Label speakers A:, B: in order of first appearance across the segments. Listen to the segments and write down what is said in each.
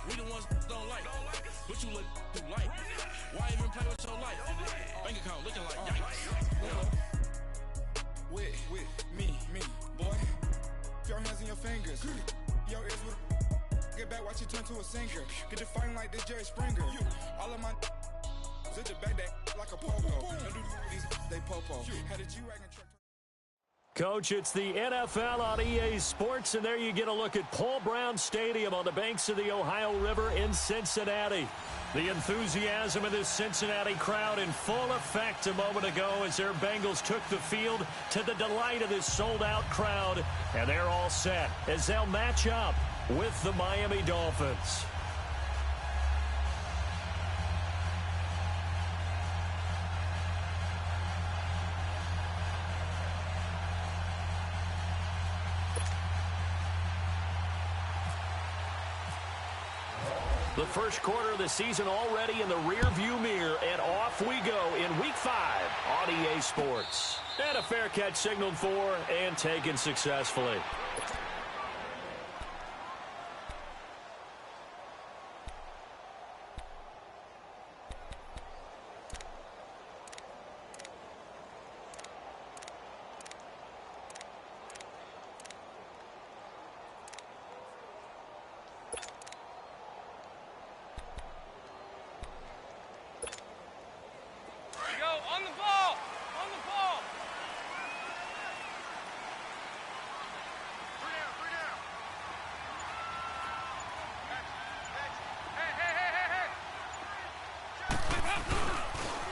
A: We the ones don't like. But you look too light. Why even play with your life? Bank account looking like yikes.
B: With me, boy. Your hands in your fingers. Your ears with get back, watch you turn to a singer. Get to fighting like this Jerry Springer. All of my sit the back that like a pogo. Don't do these, they popo. Had a G-Wagon truck.
C: Coach, it's the NFL on EA Sports, and there you get a look at Paul Brown Stadium on the banks of the Ohio River in Cincinnati. The enthusiasm of this Cincinnati crowd in full effect a moment ago as their Bengals took the field to the delight of this sold-out crowd, and they're all set as they'll match up with the Miami Dolphins. The first quarter of the season already in the rearview mirror, and off we go in Week 5 on EA Sports. And a fair catch signaled for and taken successfully.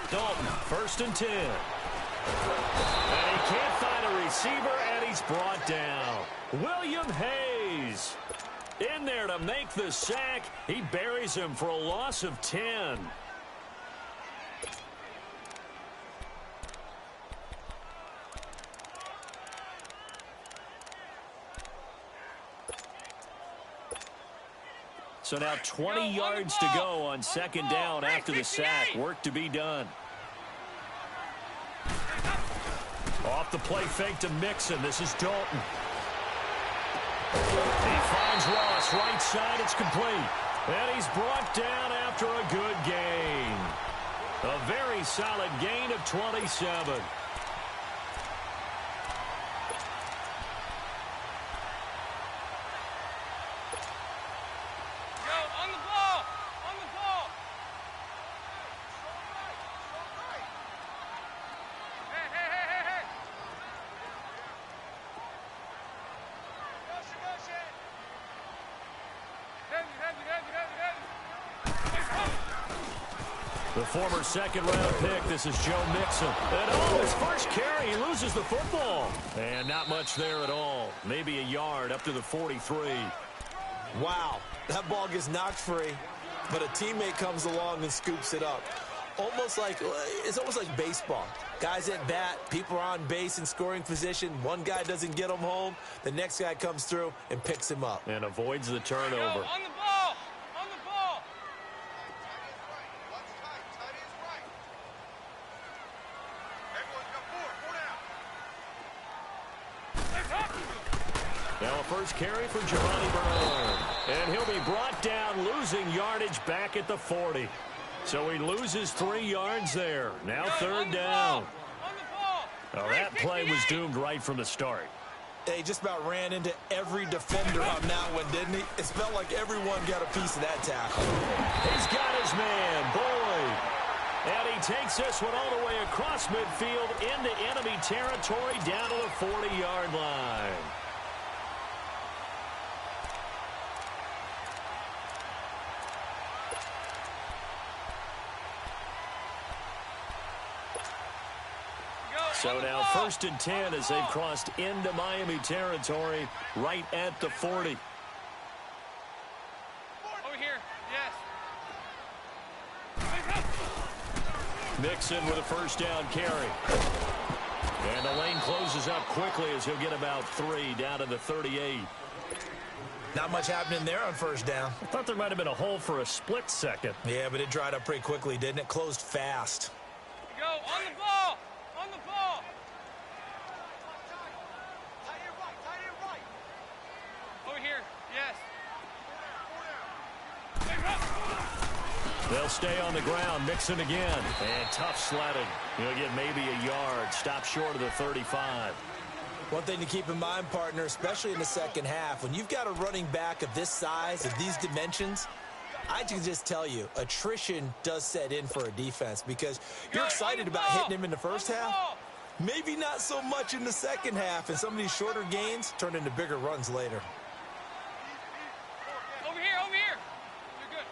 C: Dalton, 1st and 10. And he can't find a receiver, and he's brought down. William Hayes in there to make the sack. He buries him for a loss of 10. So now 20 yards to go on 2nd down after the sack. Work to be done. Off the play fake to Mixon. This is Dalton. He finds Ross. Right side. It's complete. And he's brought down after a good gain. A very solid gain of 27. The former 2nd-round pick, this is Joe Mixon. And his first carry, he loses the football. And not much there at all. Maybe a yard up to the 43.
D: Wow, that ball gets knocked free, but a teammate comes along and scoops it up. It's almost like baseball. Guys at bat, people are on base in scoring position. One guy doesn't get him home. The next guy comes through and picks him up.
C: And avoids the turnover.
E: On the ball! On the ball!
C: Now a first carry for Giovanni Bernard. And he'll be brought down, losing yardage back at the 40. So he loses 3 yards there. Now 3rd down. Well, that play was doomed right from the start.
D: He just about ran into every defender on that one, didn't he? It felt like everyone got a piece of that tackle.
C: He's got his man, Boyd. And he takes this one all the way across midfield into enemy territory down to the 40-yard line. So now 1st and 10 as they've crossed into Miami territory right at the 40.
E: Over here, yes.
C: Mixon with a 1st down carry. And the lane closes up quickly as he'll get about 3 down to the 38.
D: Not much happening there on 1st down.
C: I thought there might have been a hole for a split second.
D: Yeah, but it dried up pretty quickly, didn't it? Closed fast.
E: Go on the ball! On the ball!
B: Tight end right.
E: Over here, yes.
C: They'll stay on the ground, Mixon again. And tough sledding. He'll get maybe a yard. Stop short of the 35.
D: One thing to keep in mind, partner, especially in the second half, when you've got a running back of this size, of these dimensions, I can just tell you, attrition does set in for a defense because you're excited about hitting him in the first half. Maybe not so much in the second half, and some of these shorter gains turn into bigger runs later.
E: Over here, over here. You're good.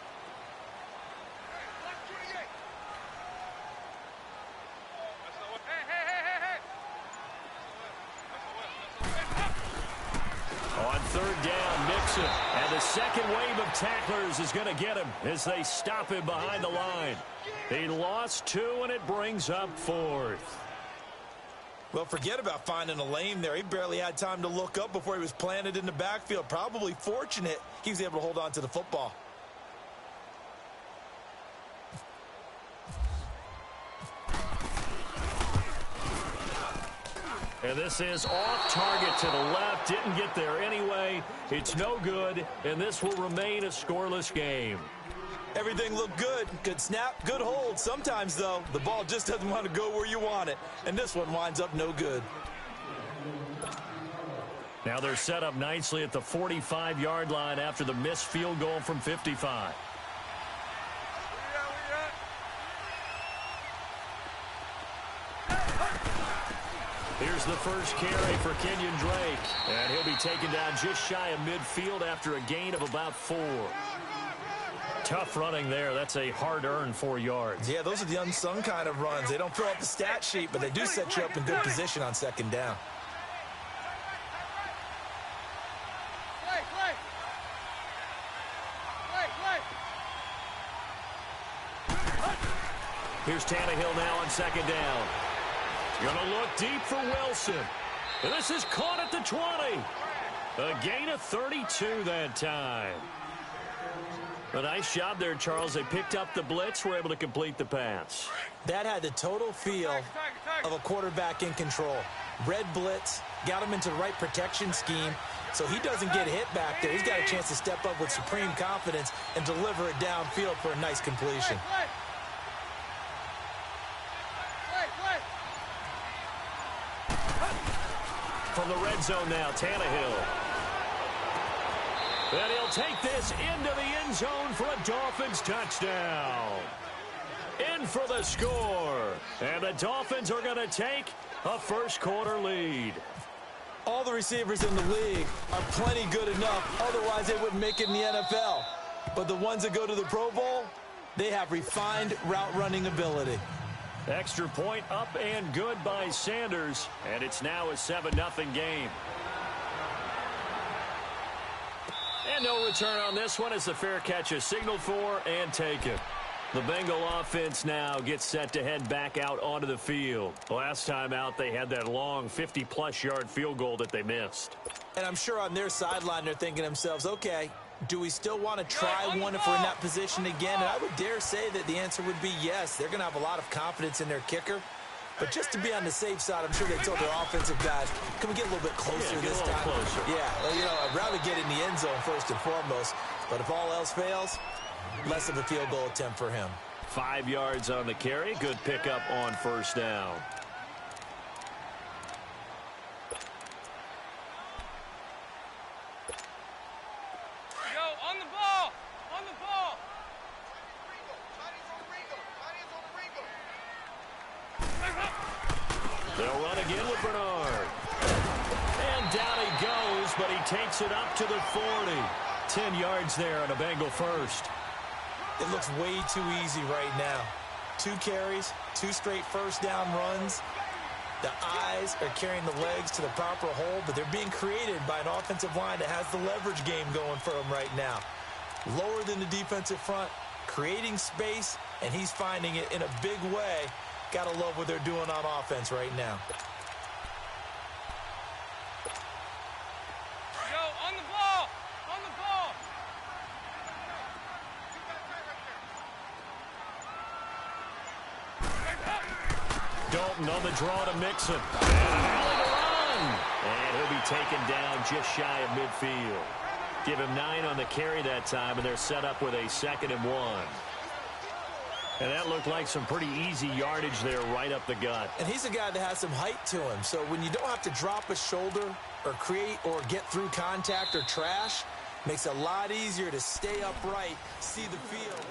C: On third down, Mixon. And the second wave of tacklers is going to get him as they stop him behind the line. He lost 2, and it brings up 4th.
D: Well, forget about finding a lane there. He barely had time to look up before he was planted in the backfield. Probably fortunate he was able to hold on to the football.
C: And this is off target to the left. Didn't get there anyway. It's no good, and this will remain a scoreless game.
D: Everything looked good. Good snap, good hold. Sometimes, though, the ball just doesn't want to go where you want it. And this one winds up no good.
C: Now they're set up nicely at the 45-yard line after the missed field goal from 55. Here's the first carry for Kenyon Drake. And he'll be taken down just shy of midfield after a gain of about 4. Tough running there. That's a hard-earned 4 yards.
D: Yeah, those are the unsung kind of runs. They don't fill up the stat sheet, but they do set you up in good position on second down.
C: Here's Tannehill now on second down. Going to look deep for Wilson. And this is caught at the 20. A gain of 32 that time. A nice job there, Charles. They picked up the blitz, were able to complete the pass.
D: That had the total feel of a quarterback in control. Red blitz, got him into the right protection scheme, so he doesn't get hit back there. He's got a chance to step up with supreme confidence and deliver it downfield for a nice completion.
C: From the red zone now, Tannehill. And he'll take this into the end zone for a Dolphins touchdown. In for the score. And the Dolphins are going to take a first-quarter lead.
D: All the receivers in the league are plenty good enough. Otherwise, they wouldn't make it in the NFL. But the ones that go to the Pro Bowl, they have refined route-running ability.
C: Extra point up and good by Sanders. And it's now a 7-0 game. And no return on this one as the fair catch is signaled for and taken. The Bengal offense now gets set to head back out onto the field. Last time out, they had that long 50-plus yard field goal that they missed.
D: And I'm sure on their sideline, they're thinking to themselves, okay, do we still want to try one if we're in that position again? And I would dare say that the answer would be yes. They're going to have a lot of confidence in their kicker. But just to be on the safe side, I'm sure they told their offensive guys, can we get a little bit closer this time?
C: Closer.
D: Yeah, well, you know, I'd rather get in the end zone first and foremost. But if all else fails, less of a field goal attempt for him.
C: 5 yards on the carry. Good pickup on first down.
E: Go on the ball. On the ball.
C: They'll run again with Bernard. And down he goes, but he takes it up to the 40. 10 yards there on a Bengal first.
D: It looks way too easy right now. 2 carries, 2 straight first down runs. The eyes are carrying the legs to the proper hole, but they're being created by an offensive line that has the leverage game going for them right now. Lower than the defensive front, creating space, and he's finding it in a big way. Gotta love what they're doing on offense right now.
E: Go on the ball. On the ball.
C: Dalton on the draw to Mixon. And he'll be taken down just shy of midfield. Give him 9 on the carry that time, and they're set up with a 2nd and 1. And that looked like some pretty easy yardage there right up the gut.
D: And he's a guy that has some height to him. So when you don't have to drop a shoulder or create or get through contact or trash, makes it a lot easier to stay upright, see the field.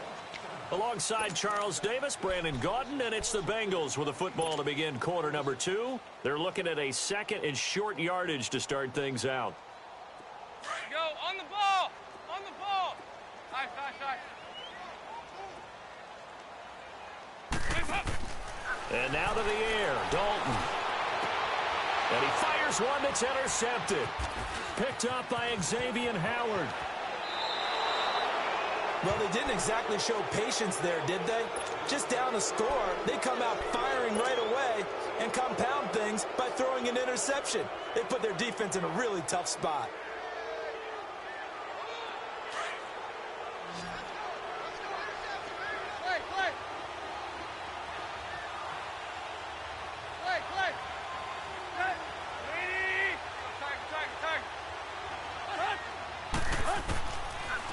C: Alongside Charles Davis, Brandon Gaudin, and it's the Bengals with a football to begin quarter number 2. They're looking at a second and short yardage to start things out.
E: Go on the ball. On the ball. High.
C: And now to the air, Dalton. And he fires one that's intercepted. Picked up by Xavier Howard.
D: Well, they didn't exactly show patience there, did they? Just down a score, they come out firing right away and compound things by throwing an interception. They put their defense in a really tough spot.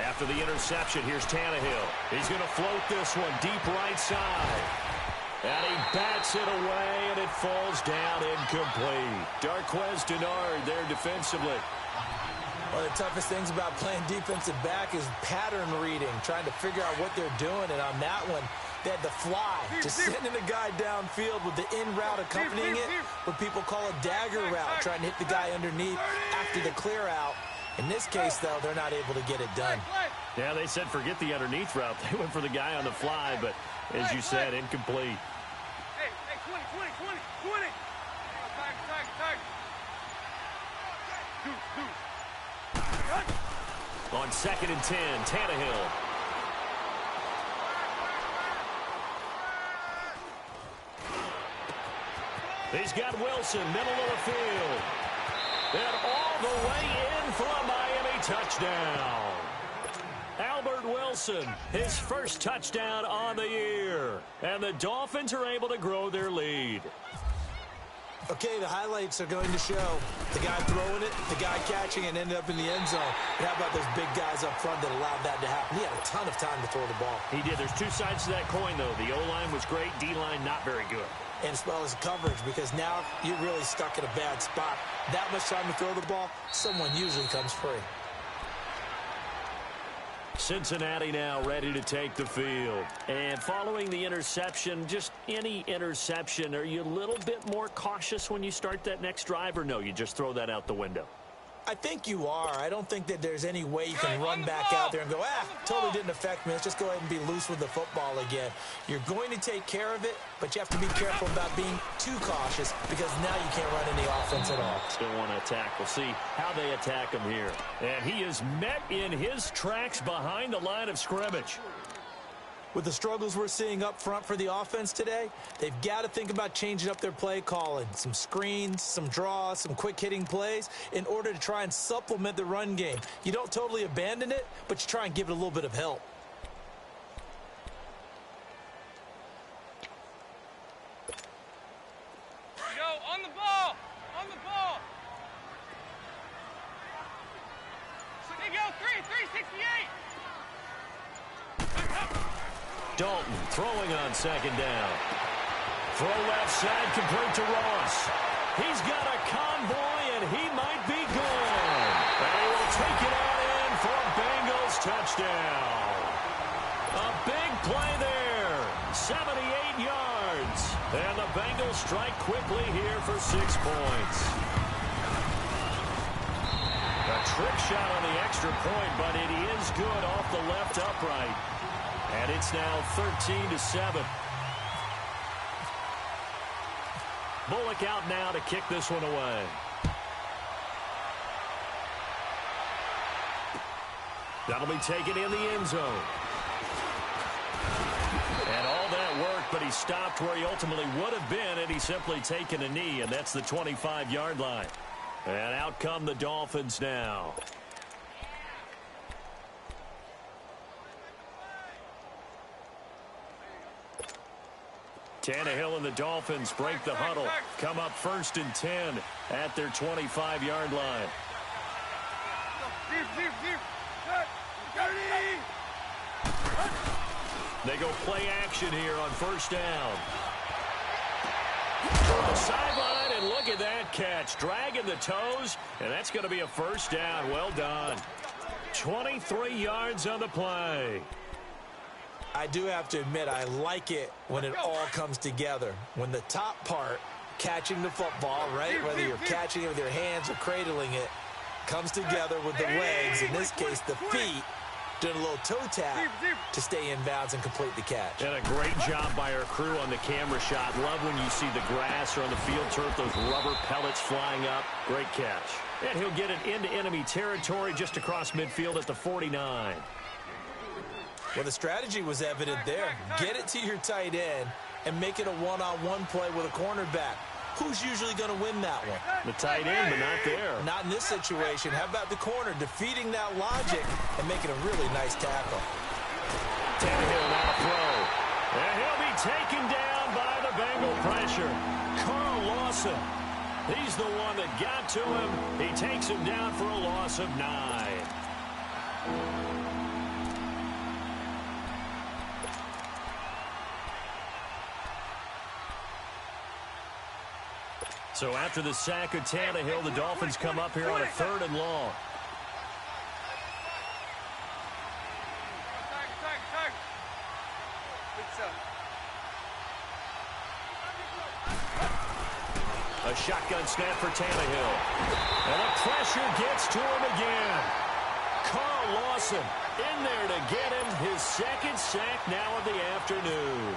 C: After the interception, here's Tannehill. He's going to float this one deep right side. And he bats it away, and it falls down incomplete. Darquez Denard there defensively.
D: One of the toughest things about playing defensive back is pattern reading, trying to figure out what they're doing. And on that one, they had the fly, just sending the guy downfield with the in route accompanying it, what people call a dagger route, trying to hit the guy underneath after the clear out. In this case, though, they're not able to get it done.
C: Yeah, they said forget the underneath route. They went for the guy on the fly, but as you said, incomplete.
E: Hey, 20.
C: On 2nd and 10, Tannehill. He's got Wilson, middle of the field. And all the way in for a Miami touchdown. Albert Wilson, his first touchdown on the year. And the Dolphins are able to grow their lead.
D: Okay, the highlights are going to show the guy throwing it, the guy catching it, and ended up in the end zone. But how about those big guys up front that allowed that to happen? He had a ton of time to throw the ball.
C: He did. There's two sides to that coin, though. The O-line was great. D-line not very good.
D: And as well as coverage, because now you're really stuck in a bad spot. That much time to throw the ball, someone usually comes free.
C: Cincinnati now ready to take the field. And following the interception, just any interception, are you a little bit more cautious when you start that next drive, or no, you just throw that out the window?
D: I think you are. I don't think that there's any way you can run back out there and go, totally didn't affect me. Let's just go ahead and be loose with the football again. You're going to take care of it, but you have to be careful about being too cautious because now you can't run any offense at all.
C: Still want to attack. We'll see how they attack him here. And he is met in his tracks behind the line of scrimmage.
D: With the struggles we're seeing up front for the offense today, they've got to think about changing up their play calling. Some screens, some draws, some quick-hitting plays in order to try and supplement the run game. You don't totally abandon it, but you try and give it a little bit of help.
E: Go on the ball. On the ball. There you go. 368.
C: Dalton throwing on 2nd down. Throw left side, complete to Ross. He's got a convoy, and he might be gone. And he will take it out in for a Bengals touchdown. A big play there. 78 yards. And the Bengals strike quickly here for 6 points. A trick shot on the extra point, but it is good off the left upright. And it's now 13-7. Bullock out now to kick this one away. That'll be taken in the end zone. And all that work, but he stopped where he ultimately would have been, and he's simply taken a knee, and that's the 25-yard line. And out come the Dolphins now. Tannehill and the Dolphins break the huddle. Come up 1st and 10 at their 25-yard line. They go play action here on first down. From the sideline, and look at that catch. Dragging the toes, and that's going to be a first down. Well done. 23 yards on the play.
D: I do have to admit, I like it when it all comes together. When the top part, catching the football, right, whether you're catching it with your hands or cradling it, comes together with the legs, in this case the feet, doing a little toe tap to stay in bounds and complete the catch.
C: And a great job by our crew on the camera shot. Love when you see the grass or on the field turf, those rubber pellets flying up. Great catch. And he'll get it into enemy territory just across midfield at the 49.
D: Well, the strategy was evident there. Get it to your tight end and make it a one-on-one play with a cornerback. Who's usually going to win that one?
C: The tight end, but not there.
D: Not in this situation. How about the corner defeating that logic and making a really nice tackle?
C: Tannehill now throw. And he'll be taken down by the Bengal pressure. Carl Lawson. He's the one that got to him. He takes him down for a loss of 9. So after the sack of Tannehill, the Dolphins come up here on a 3rd and long. A shotgun snap for Tannehill. And the pressure gets to him again. Carl Lawson in there to get him his 2nd sack now of the afternoon.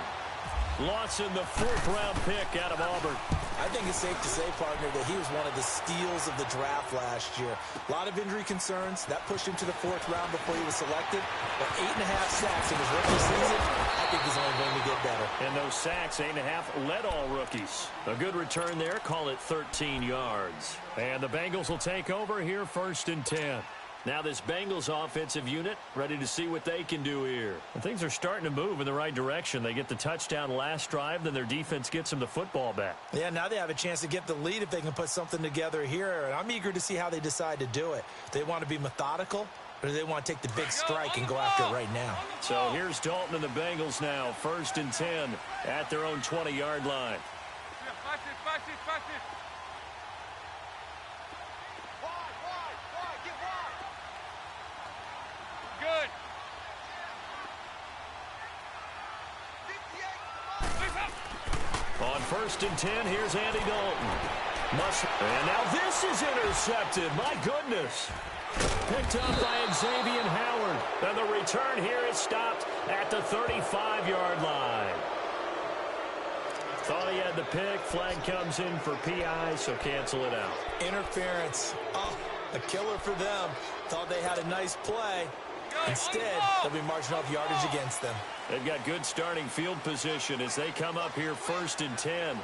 C: Lawson, the 4th-round pick out of Auburn.
D: I think it's safe to say, partner, that he was one of the steals of the draft last year. A lot of injury concerns. That pushed him to the 4th round before he was selected. But 8.5 sacks in his rookie season, I think he's only going to get better.
C: And those sacks, 8.5, led all rookies. A good return there. Call it 13 yards. And the Bengals will take over here 1st and 10. Now this Bengals offensive unit ready to see what they can do here. And things are starting to move in the right direction. They get the touchdown last drive, then their defense gets them the football back.
D: Yeah, now they have a chance to get the lead if they can put something together here. And I'm eager to see how they decide to do it. They want to be methodical, or do they want to take the big strike and go after it right now?
C: So here's Dalton and the Bengals now, 1st and 10 at their own 20-yard line.
E: Good.
C: On 1st and 10, here's Andy Dalton. And now this is intercepted. My goodness. Picked up by Xavier Howard. And the return here is stopped at the 35-yard line. Thought he had the pick. Flag comes in for PI, so cancel it out.
D: Interference. Oh, a killer for them. Thought they had a nice play. Instead, they'll be marching off yardage against them.
C: They've got good starting field position as they come up here 1st and 10.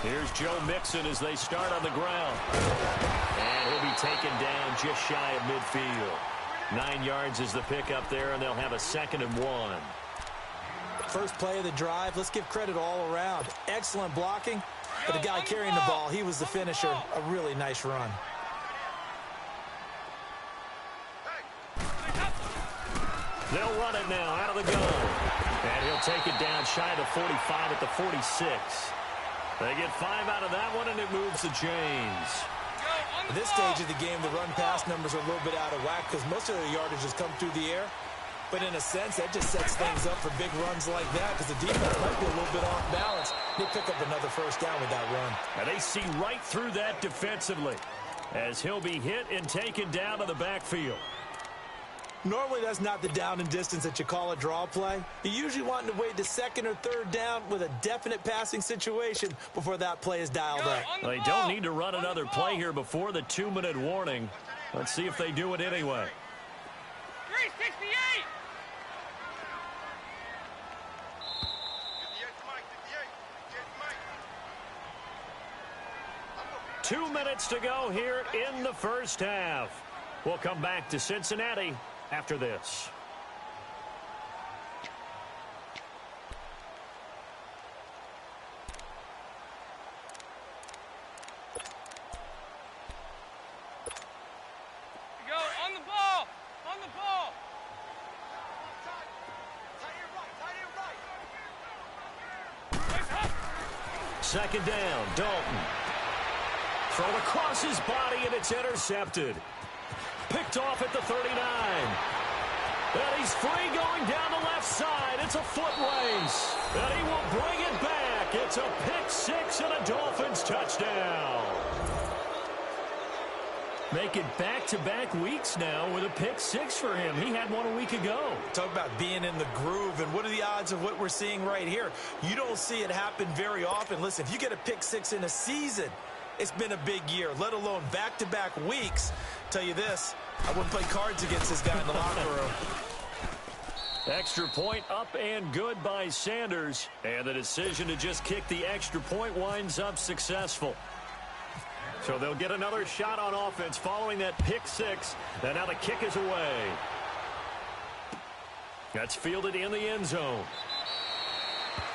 C: Here's Joe Mixon as they start on the ground. And he'll be taken down just shy of midfield. 9 yards is the pickup there, and they'll have a 2nd and 1.
D: First play of the drive, let's give credit all around. Excellent blocking, but the guy carrying the ball, he was the finisher. A really nice run.
C: They'll run it now out of the gun. And he'll take it down shy of the 45 at the 46. They get 5 out of that one, and it moves to James.
D: At this stage of the game, the run-pass numbers are a little bit out of whack because most of their yardage has come through the air. But in a sense, that just sets things up for big runs like that because the defense might be a little bit off balance. They pick up another first down with that run.
C: And they see right through that defensively as he'll be hit and taken down to the backfield.
D: Normally, that's not the down and distance that you call a draw play. You usually want to wait to 2nd or 3rd down with a definite passing situation before that play is dialed up.
C: They don't need to run another play here before the 2-minute warning. Let's see if they do it anyway.
E: 368.
C: 2 minutes to go here in the first half. We'll come back to Cincinnati after this. Second down, Dalton. Thrown across his body, and it's intercepted. Picked off at the 39. And he's free going down the left side. It's a foot race. And he will bring it back. It's a pick six and a Dolphins touchdown. Make it back-to-back weeks now with a pick six for him. He had one a week ago.
D: Talk about being in the groove, and what are the odds of what we're seeing right here? You don't see it happen very often. Listen, if you get a pick six in a season, it's been a big year, let alone back-to-back weeks. Tell you this, I wouldn't play cards against this guy in the locker room.
C: Extra point up and good by Sanders. And the decision to just kick the extra point winds up successful. So they'll get another shot on offense following that pick six. And now the kick is away. That's fielded in the end zone.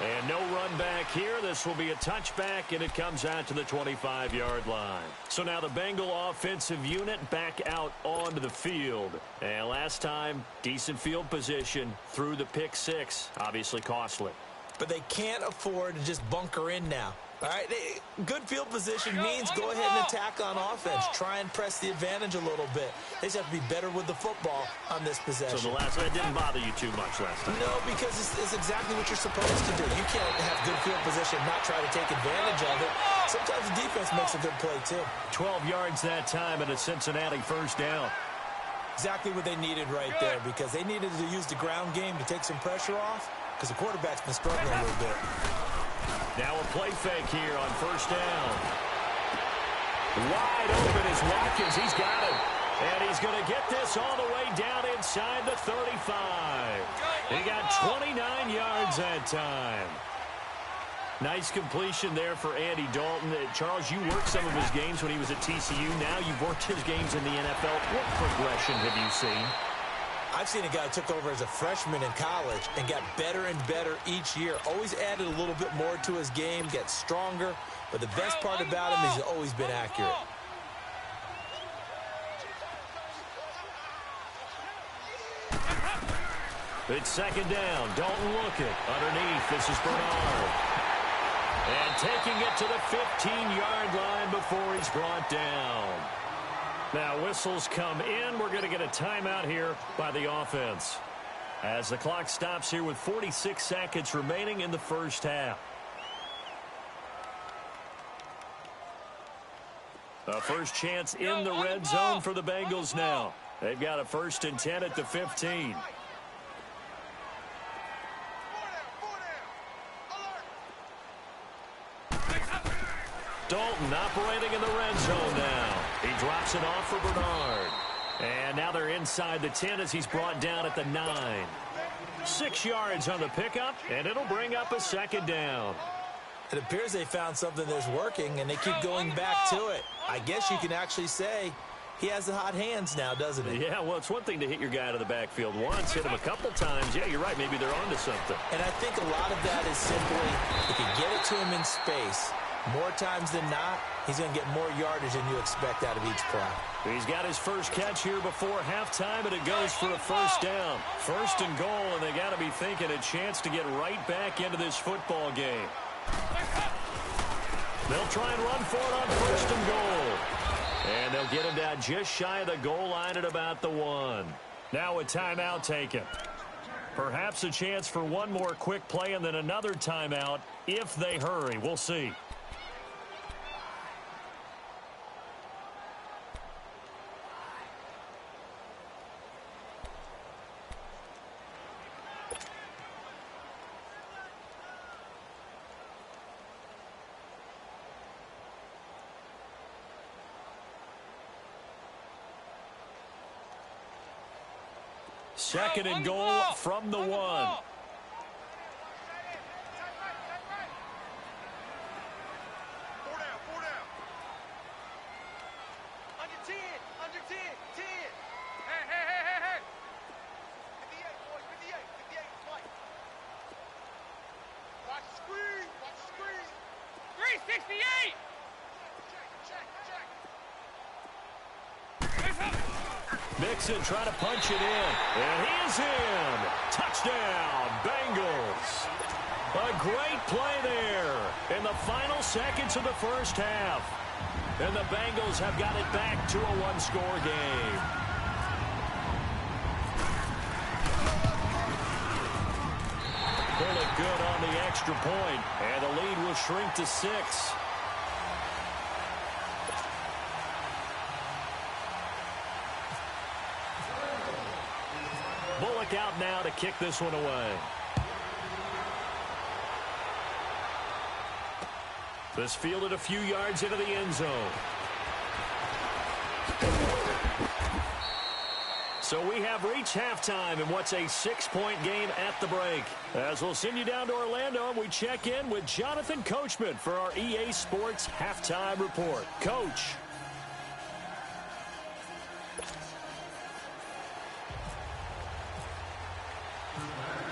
C: And no run back here. This will be a touchback, and it comes out to the 25-yard line. So now the Bengal offensive unit back out onto the field. And last time, decent field position through the pick six. Obviously costly.
D: But they can't afford to just bunker in now. All right, good field position means go ahead and attack on offense. Try and press the advantage a little bit. They just have to be better with the football on this possession.
C: So it didn't bother you too much last time?
D: No, because it's exactly what you're supposed to do. You can't have good field position and not try to take advantage of it. Sometimes the defense makes a good play, too.
C: 12 yards that time and a Cincinnati first down.
D: Exactly what they needed right there, because they needed to use the ground game to take some pressure off, because the quarterback's been struggling a little bit.
C: Now a play fake here on first down. Wide open is Watkins. He's got it. And he's going to get this all the way down inside the 35. He got 29 yards that time. Nice completion there for Andy Dalton. Charles, you worked some of his games when he was at TCU. Now you've worked his games in the NFL. What progression have you seen?
D: I've seen a guy who took over as a freshman in college and got better and better each year. Always added a little bit more to his game, gets stronger. But the best part about him is he's always been accurate.
C: It's second down. Dalton looking. Underneath, this is Bernard. And taking it to the 15-yard line before he's brought down. Now whistles come in. We're going to get a timeout here by the offense as the clock stops here with 46 seconds remaining in the first half. A first chance in the red zone for the Bengals now. They've got a 1st and 10 at the 15. Dalton operating in the red zone now. He drops it off for Bernard. And now they're inside the 10 as he's brought down at the 9. 6 yards on the pickup, and it'll bring up a second down.
D: It appears they found something that's working, and they keep going back to it. I guess you can actually say he has the hot hands now, doesn't he?
C: Yeah, well, it's one thing to hit your guy out of the backfield once, hit him a couple times. Yeah, you're right. Maybe they're onto something.
D: And I think a lot of that is simply if you get it to him in space, more times than not, he's going to get more yardage than you expect out of each play.
C: He's got his first catch here before halftime, and it goes for a first down. 1st and goal, and they got to be thinking a chance to get right back into this football game. They'll try and run for it on 1st and goal. And they'll get him down just shy of the goal line at about the 1. Now a timeout taken. Perhaps a chance for one more quick play and then another timeout if they hurry. We'll see. Second and goal from the 1.
E: 4 down, 4 down. Under 10, 10. Hey. 58, boys, 58, twice. Watch the screen. 368. Check.
C: Mixon trying to punch it in. And he is in. Touchdown, Bengals. A great play there in the final seconds of the first half. And the Bengals have got it back to a one-score game. Pull it good on the extra point, and the lead will shrink to 6. Bullock out now to kick this one away. This fielded a few yards into the end zone. So we have reached halftime in what's a 6-point game at the break. As we'll send you down to Orlando, and we check in with Jonathan Coachman for our EA Sports Halftime Report. Coach.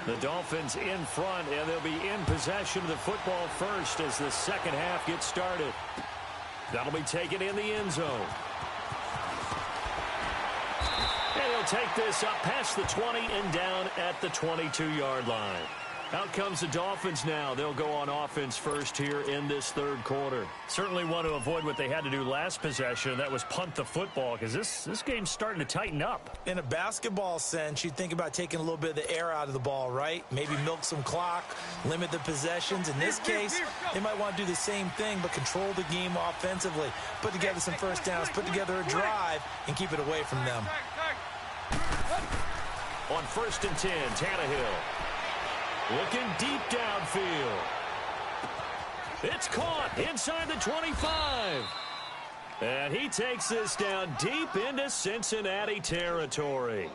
C: The Dolphins in front, and they'll be in possession of the football first as the second half gets started. That'll be taken in the end zone. And he'll take this up past the 20 and down at the 22-yard line. Out comes the Dolphins now. They'll go on offense first here in this third quarter. Certainly want to avoid what they had to do last possession. That was punt the football, because this game's starting to tighten up.
D: In a basketball sense, you think about taking a little bit of the air out of the ball, right? Maybe milk some clock, limit the possessions. In this case, they might want to do the same thing, but control the game offensively. Put together some first downs, put together a drive, and keep it away from them.
C: On 1st and 10, Tannehill. Looking deep downfield. It's caught inside the 25. And he takes this down deep into Cincinnati territory.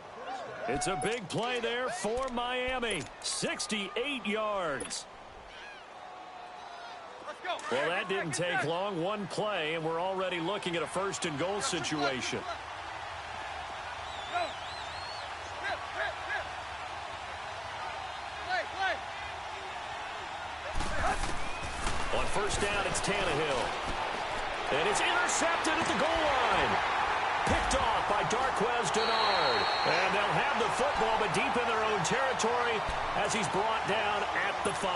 C: It's a big play there for Miami. 68 yards. Well, that didn't take long. One play, and we're already looking at a 1st and goal situation. On 1st down, it's Tannehill. And it's intercepted at the goal line. Picked off by Darquez Dennard. And they'll have the football, but deep in their own territory as he's brought down at the 5.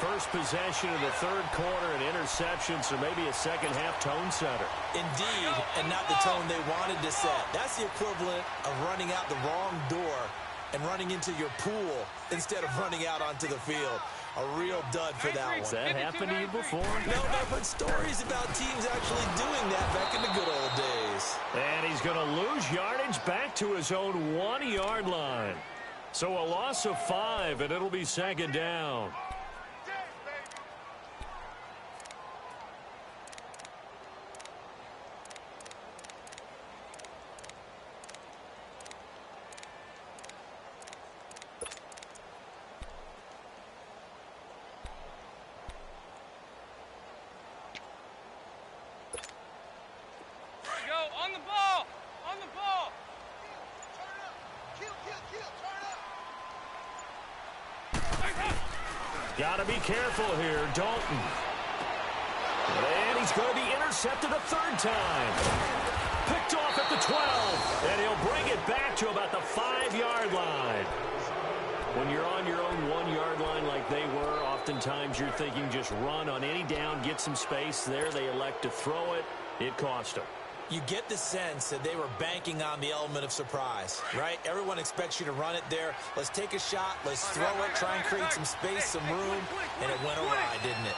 C: First possession of the third quarter, and interception, so maybe a second-half tone setter.
D: Indeed, and not the tone they wanted to set. That's the equivalent of running out the wrong door and running into your pool instead of running out onto the field. A real dud for that one.
C: Has that happened to you before?
D: No, I've heard stories about teams actually doing that back in the good old days.
C: And he's going to lose yardage back to his own 1-yard line. So a loss of 5, and it'll be 2nd down.
E: On the ball! On the ball!
F: Turn up! Turn up!
C: Got to be careful here, Dalton. And he's going to be intercepted a 3rd time. Picked off at the 12, and he'll bring it back to about the 5-yard line. When you're on your own 1-yard line like they were, oftentimes you're thinking just run on any down, get some space. There they elect to throw it. It cost them.
D: You get the sense that they were banking on the element of surprise, right? Everyone expects you to run it there. Let's take a shot. Let's throw it, try and create some space, some room, and it went awry, didn't it?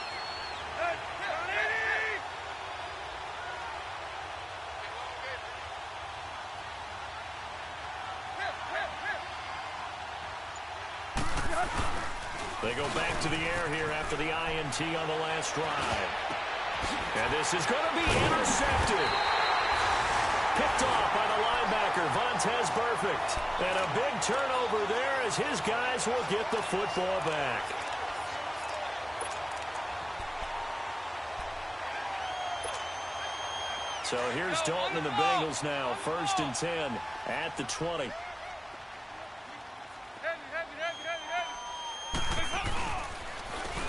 C: They go back to the air here after the INT on the last drive. And this is going to be intercepted. Picked off by the linebacker, Vontaze Burfict. And a big turnover there as his guys will get the football back. So here's Dalton and the Bengals now. 1st and 10 at the 20.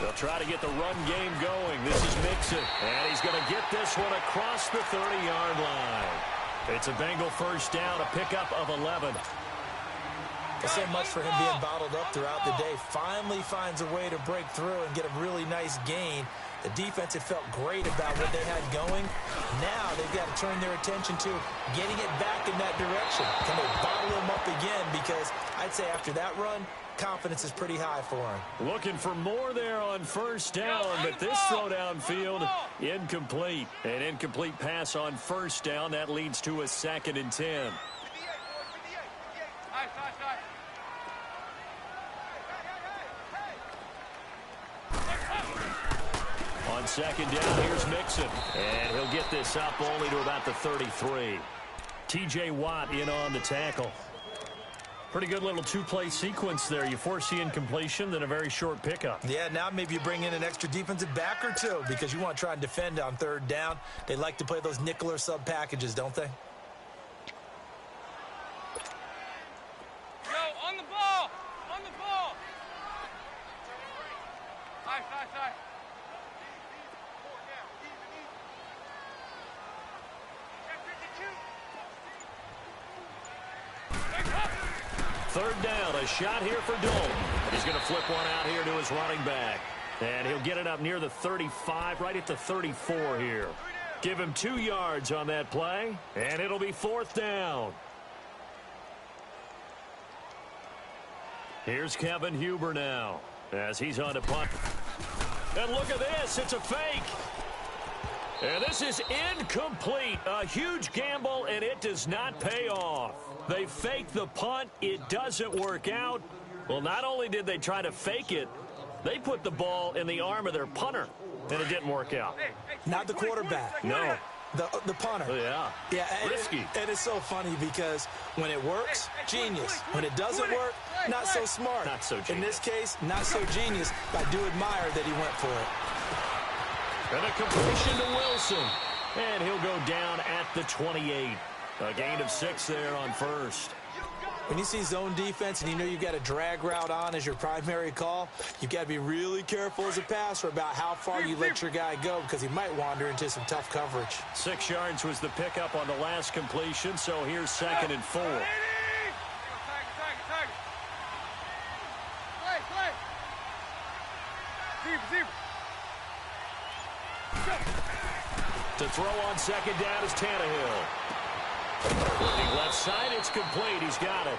C: They'll try to get the run game going. This is Mixon. And he's going to get this one across the 30-yard line. It's a Bengal 1st down, a pickup of 11.
D: Well, so much for him being bottled up throughout the day. Finally finds a way to break through and get a really nice gain. The defense had felt great about what they had going. Now they've got to turn their attention to getting it back in that direction. Can they bottle him up again? Because I'd say after that run, confidence is pretty high for him.
C: Looking for more there on first down, but this throw downfield, incomplete. An incomplete pass on first down. That leads to a 2nd and 10. On 2nd down, here's Mixon. And he'll get this up only to about the 33. T.J. Watt in on the tackle. Pretty good little two-play sequence there. You force the incompletion, then a very short pickup.
D: Yeah, now maybe you bring in an extra defensive back or two because you want to try and defend on 3rd down. They like to play those nickel or sub packages, don't they?
E: Go, on the ball! On the ball! Side.
C: 3rd down, a shot here for Dolphins. He's going to flip one out here to his running back. And he'll get it up near the 35, right at the 34 here. Give him 2 yards on that play, and it'll be 4th down. Here's Kevin Huber now as he's on to punt. And look at this, it's a fake. And this is incomplete. A huge gamble, and it does not pay off. They fake the punt. It doesn't work out. Well, not only did they try to fake it, they put the ball in the arm of their punter, and it didn't work out.
D: Not the quarterback.
C: No.
D: The punter.
C: Yeah. Risky.
D: And it's so funny because when it works, genius. When it doesn't work, not so smart.
C: Not so genius.
D: In this case, not so genius. But I do admire that he went for it.
C: And a completion to Wilson. And he'll go down at the 28. A gain of 6 there on first.
D: When you see zone defense and you know you've got a drag route on as your primary call, you've got to be really careful as a passer about how far you let your guy go because he might wander into some tough coverage.
C: 6 yards was the pickup on the last completion, so here's 2nd and 4.
E: Play. Zebra.
C: To throw on 2nd down is Tannehill. Looking left side, it's complete. He's got it.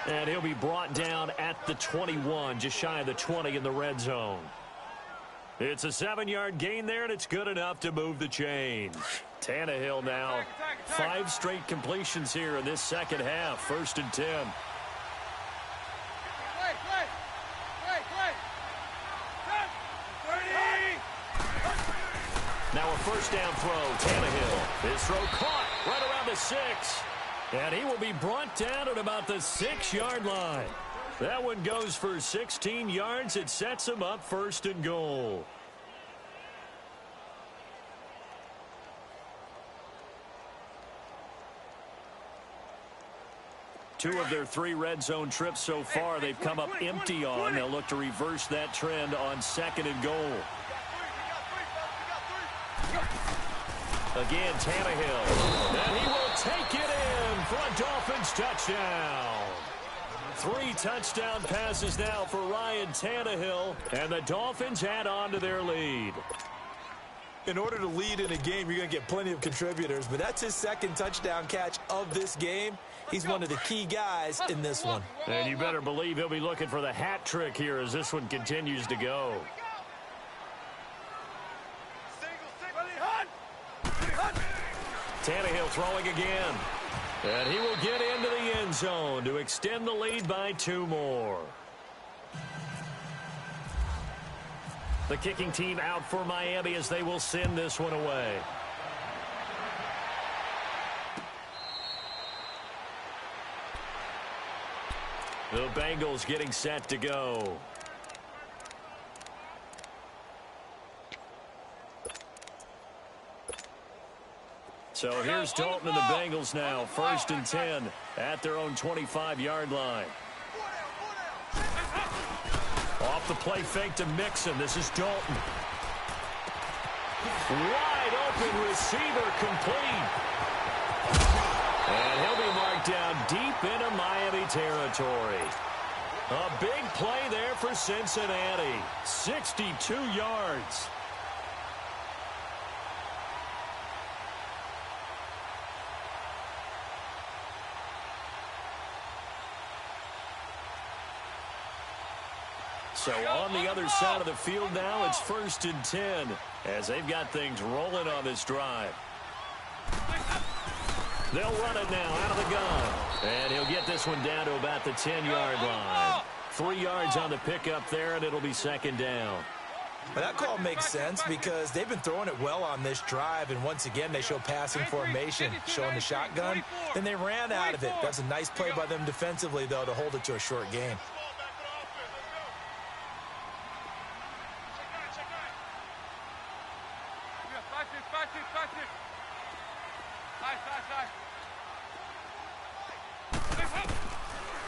C: And he'll be brought down at the 21, just shy of the 20 in the red zone. It's a 7-yard gain there, and it's good enough to move the chains. Tannehill now, 5 straight completions here in this second half. 1st and 10. Now a 1st down throw, Tannehill. His throw caught right around the 6. And he will be brought down at about the 6-yard line. That one goes for 16 yards. It sets him up 1st and goal. Two of their 3 red zone trips so far they've come up empty on. They'll look to reverse that trend on 2nd and goal. Again, Tannehill. And he will take it in for a Dolphins touchdown. 3 touchdown passes now for Ryan Tannehill. And the Dolphins add on to their lead.
D: In order to lead in a game, you're going to get plenty of contributors. But that's his 2nd touchdown catch of this game. He's one of the key guys in this one.
C: And you better believe he'll be looking for the hat trick here as this one continues to go. Tannehill throwing again. And he will get into the end zone to extend the lead by 2 more. The kicking team out for Miami as they will send this one away. The Bengals getting set to go. So here's Dalton and the Bengals now. 1st and 10 at their own 25-yard line. Off the play fake to Mixon. This is Dalton. Wide open receiver complete. And he'll be marked down deep into Miami territory. A big play there for Cincinnati. 62 yards. So on the other side of the field now, it's 1st and 10 as they've got things rolling on this drive. They'll run it now out of the gun. And he'll get this one down to about the 10-yard line. 3 yards on the pickup there, and it'll be 2nd down.
D: Well, that call makes sense because they've been throwing it well on this drive, and once again they show passing formation, showing the shotgun. Then they ran out of it. That's a nice play by them defensively, though, to hold it to a short game.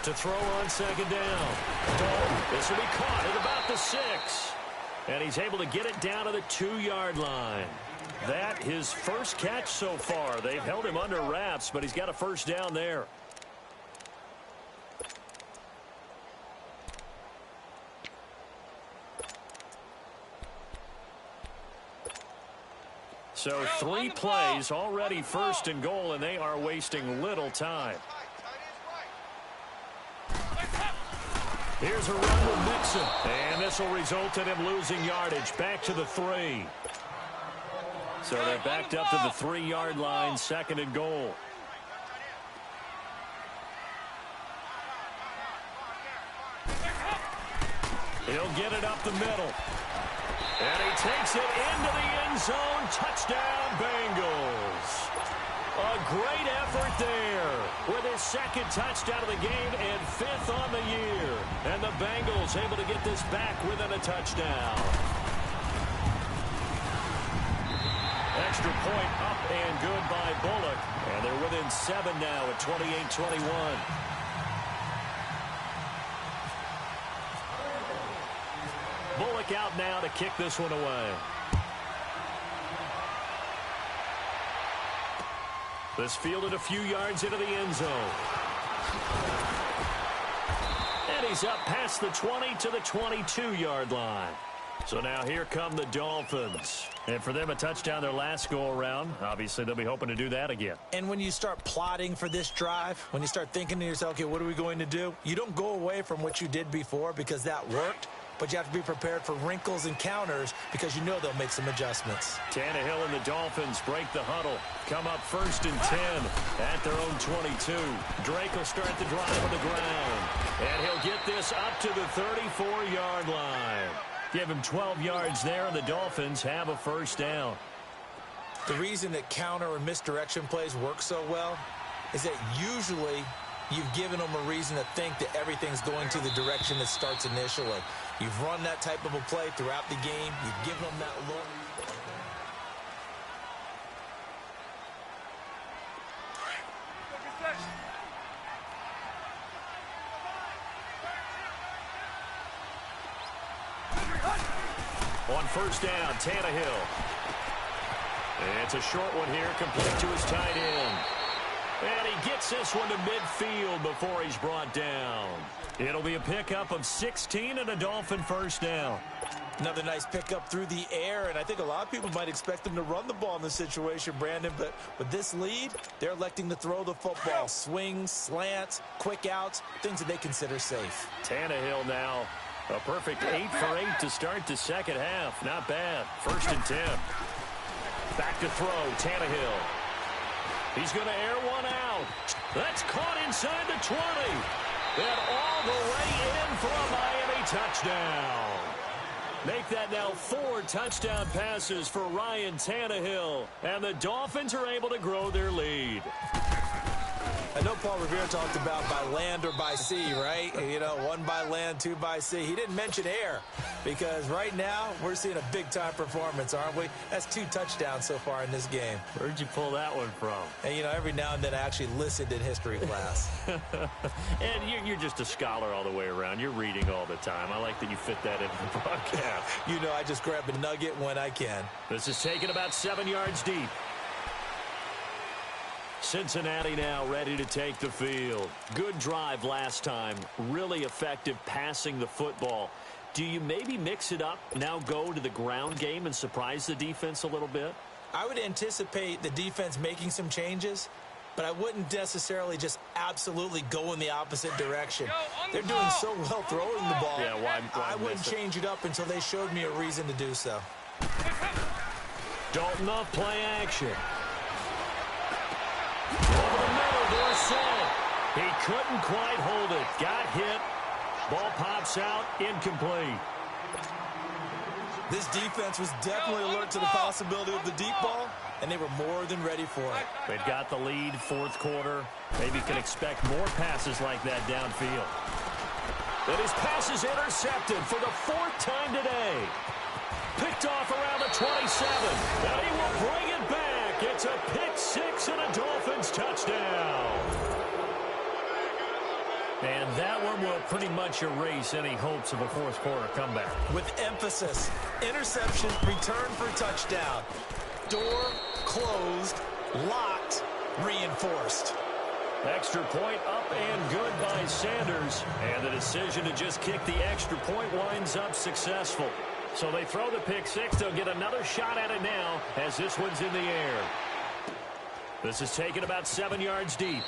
C: To throw on 2nd down. This will be caught at about the 6. And he's able to get it down to the 2-yard line. That his first catch so far. They've held him under wraps, but he's got a 1st down there. So 3 plays already 1st and goal, and they are wasting little time. Here's a run with Mixon, and this will result in him losing yardage back to the 3. So they're backed up to the 3-yard line, 2nd and goal. He'll get it up the middle. And he takes it into the end zone. Touchdown, Bengals. A great effort there with his 2nd touchdown of the game and 5th on the year. And the Bengals able to get this back within a touchdown. Extra point up and good by Bullock. And they're within 7 now at 28-21. Bullock out now to kick this one away. This fielded a few yards into the end zone. And he's up past the 20 to the 22-yard line. So now here come the Dolphins. And for them, a touchdown their last go-around. Obviously, they'll be hoping to do that again.
D: And when you start plotting for this drive, when you start thinking to yourself, okay, what are we going to do? You don't go away from what you did before because that worked. But you have to be prepared for wrinkles and counters because you know they'll make some adjustments.
C: Tannehill and the Dolphins break the huddle. Come up 1st and 10 at their own 22. Drake will start the drive on the ground. And he'll get this up to the 34-yard line. Give him 12 yards there, and the Dolphins have a 1st down.
D: The reason that counter or misdirection plays work so well is that usually you've given them a reason to think that everything's going to the direction that starts initially. You've run that type of a play throughout the game. You've given them that look. On 1st down, Tannehill. It's a short one here, complete to his tight end. And he gets this one to midfield before he's brought down. It'll be a pickup of 16 and a Dolphin 1st down. Another nice pickup through the air, and I think a lot of people might expect them to run the ball in this situation, Brandon, but with this lead, they're electing to throw the football. Swings, slants, quick outs, things that they consider safe.
C: Tannehill now, a perfect 8 for 8 to start the 2nd half. Not bad. 1st and 10. Back to throw, Tannehill. He's going to air one out. That's caught inside the 20. And all the way in for a Miami touchdown. Make that now 4 touchdown passes for Ryan Tannehill. And the Dolphins are able to grow their lead.
D: I know Paul Revere talked about by land or by sea, right? You know, 1 by land, 2 by sea. He didn't mention air because right now we're seeing a big-time performance, aren't we? That's 2 touchdowns so far in this game.
C: Where'd you pull that one from?
D: And, you know, every now and then I actually listened in history class.
C: And you're just a scholar all the way around. You're reading all the time. I like that you fit that into the broadcast.
D: You know, I just grab a nugget when I can.
C: This is taken about 7 yards deep. Cincinnati now ready to take the field. Good drive last time. Really effective passing the football. Do you maybe mix it up, now go to the ground game and surprise the defense a little bit?
D: I would anticipate the defense making some changes, but I wouldn't necessarily just absolutely go in the opposite direction. They're doing so well throwing the ball.
C: Yeah, why
D: I wouldn't change it up until they showed me a reason to do so.
C: Dalton off play action. Over the middle, Dorsett. He couldn't quite hold it. Got hit. Ball pops out, incomplete.
D: This defense was definitely alert to the possibility of the deep ball, and they were more than ready for it.
C: They've got the lead, fourth quarter. Maybe can expect more passes like that downfield. And his pass is intercepted for the fourth time today. Picked off around the 27, and he will bring it back. It's a pick six and a Dolphins touchdown. And that one will pretty much erase any hopes of a fourth quarter comeback.
D: With emphasis, interception, return for touchdown. Door closed, locked, reinforced.
C: Extra point up and good by Sanders. And the decision to just kick the extra point winds up successful. So they throw the pick six. They'll get another shot at it now as this one's in the air. This is taken about 7 yards deep.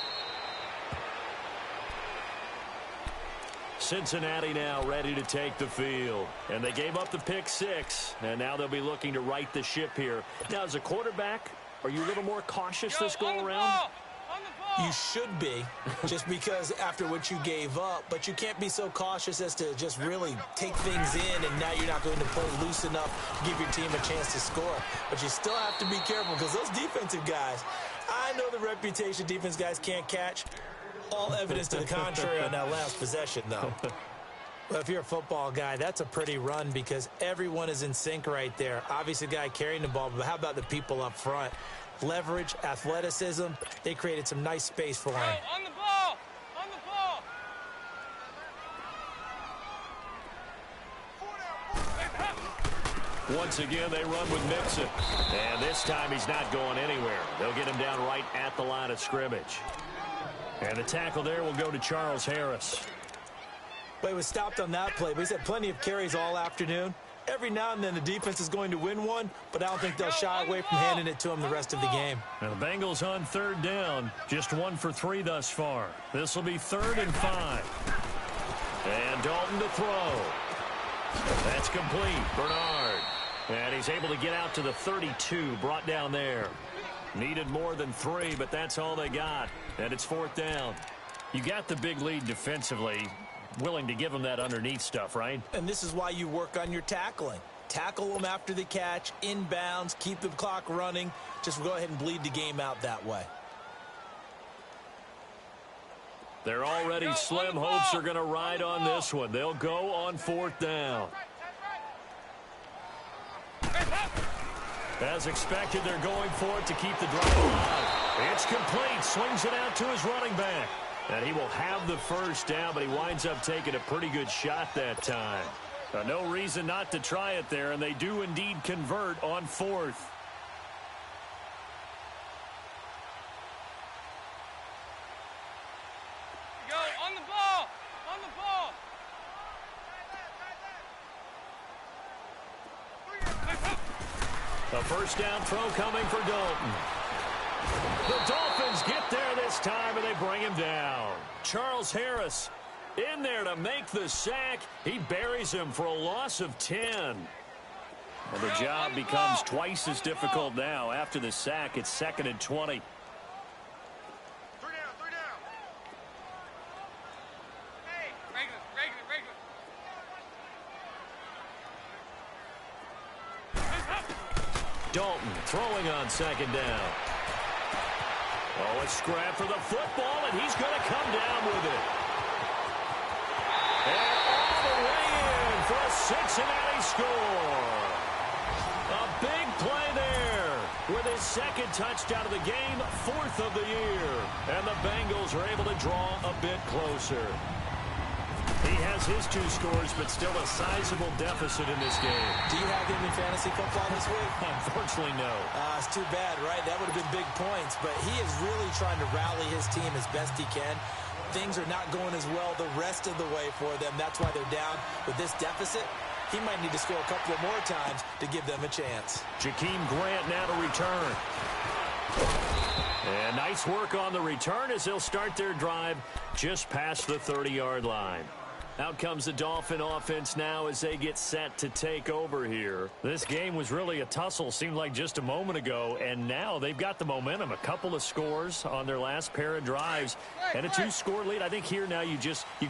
C: Cincinnati now ready to take the field. And they gave up the pick six. And now they'll be looking to right the ship here. Now, as a quarterback, are you a little more cautious this go-around?
D: You should be, just because after what you gave up. But you can't be so cautious as to just really take things in, and now you're not going to play loose enough to give your team a chance to score. But you still have to be careful because those defensive guys, I know the reputation defense guys can't catch. All evidence to the contrary on that last possession, though. Well, if you're a football guy, that's a pretty run because everyone is in sync right there. Obviously, the guy carrying the ball, but how about the people up front? Leverage, athleticism, they created some nice space for him.
E: On the ball! On the ball!
C: Once again, they run with Mixon. And this time he's not going anywhere. They'll get him down right at the line of scrimmage. And the tackle there will go to Charles Harris.
D: But he was stopped on that play, but he's had plenty of carries all afternoon. Every now and then the defense is going to win one, but I don't think they'll shy away from handing it to him the rest of the game.
C: Now the Bengals on third down, just 1 for 3 thus far. This will be 3rd and 5. And Dalton to throw. That's complete. Bernard. And he's able to get out to the 32, brought down there. Needed more than 3, but that's all they got. And it's 4th down. You got the big lead defensively. Willing to give them that underneath stuff, right?
D: And this is why you work on your tackling. Tackle them after the catch, inbounds, keep the clock running. Just go ahead and bleed the game out that way.
C: They're already slim hopes are going to ride on this one. They'll go on 4th down. As expected, they're going for it to keep the drive alive. It's complete. Swings it out to his running back. And he will have the first down, but he winds up taking a pretty good shot that time. No reason not to try it there, and they do indeed convert on 4th.
E: Go on the ball! On the ball!
C: A first down throw coming for Dalton. The Dolphins get there this time, and they bring him down. Charles Harris in there to make the sack. He buries him for a loss of 10. And the job becomes twice as difficult now. After the sack, it's 2nd and 20.
F: 3 down.
E: Hey, regular.
C: Dalton throwing on 2nd down. Oh, a scrap for the football, and he's going to come down with it. And all the way in for a Cincinnati score. A big play there with his 2nd touchdown of the game, 4th of the year. And the Bengals are able to draw a bit closer. He has his 2 scores, but still a sizable deficit in this game.
D: Do you have him in fantasy football this week?
C: Unfortunately, no.
D: It's too bad, right? That would have been big points, but he is really trying to rally his team as best he can. Things are not going as well the rest of the way for them. That's why they're down with this deficit. He might need to score a couple of more times to give them a chance.
C: Jakeem Grant now to return. And nice work on the return as they'll start their drive just past the 30-yard line. Out comes the Dolphin offense now as they get set to take over here. This game was really a tussle, seemed like just a moment ago, and now they've got the momentum. A couple of scores on their last pair of drives and a 2-score lead. I think here now you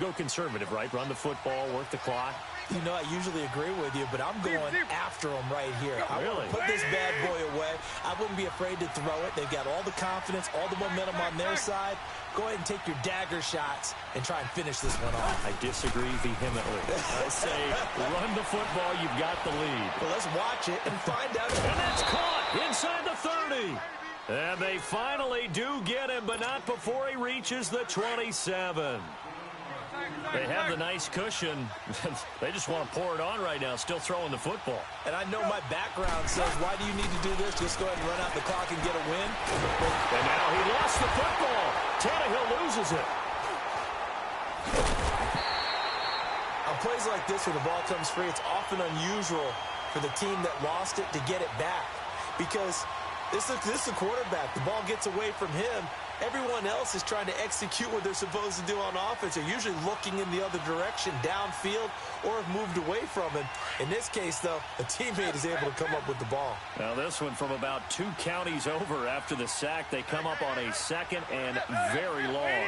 C: go conservative, right? Run the football, work the clock.
D: You know, I usually agree with you, but I'm going after him right here. I
C: really
D: want to put this bad boy away. I wouldn't be afraid to throw it. They've got all the confidence, all the momentum on their side. Go ahead and take your dagger shots and try and finish this one off.
C: I disagree vehemently. I say run the football. You've got the lead.
D: Well, let's watch it and find out.
C: And that's caught inside the 30. And they finally do get him, but not before he reaches the 27. They have the nice cushion. They just want to pour it on right now, still throwing the football.
D: And I know my background says, why do you need to do this? Just go ahead and run out the clock and get a win.
C: And now he lost the football. Tannehill loses it.
D: On plays like this where the ball comes free, it's often unusual for the team that lost it to get it back. Because this is the quarterback. The ball gets away from him. Everyone else is trying to execute what they're supposed to do on offense. They're usually looking in the other direction, downfield, or have moved away from him. In this case, though, a teammate is able to come up with the ball.
C: Now, this one from about 2 counties over after the sack. They come up on a 2nd and very long.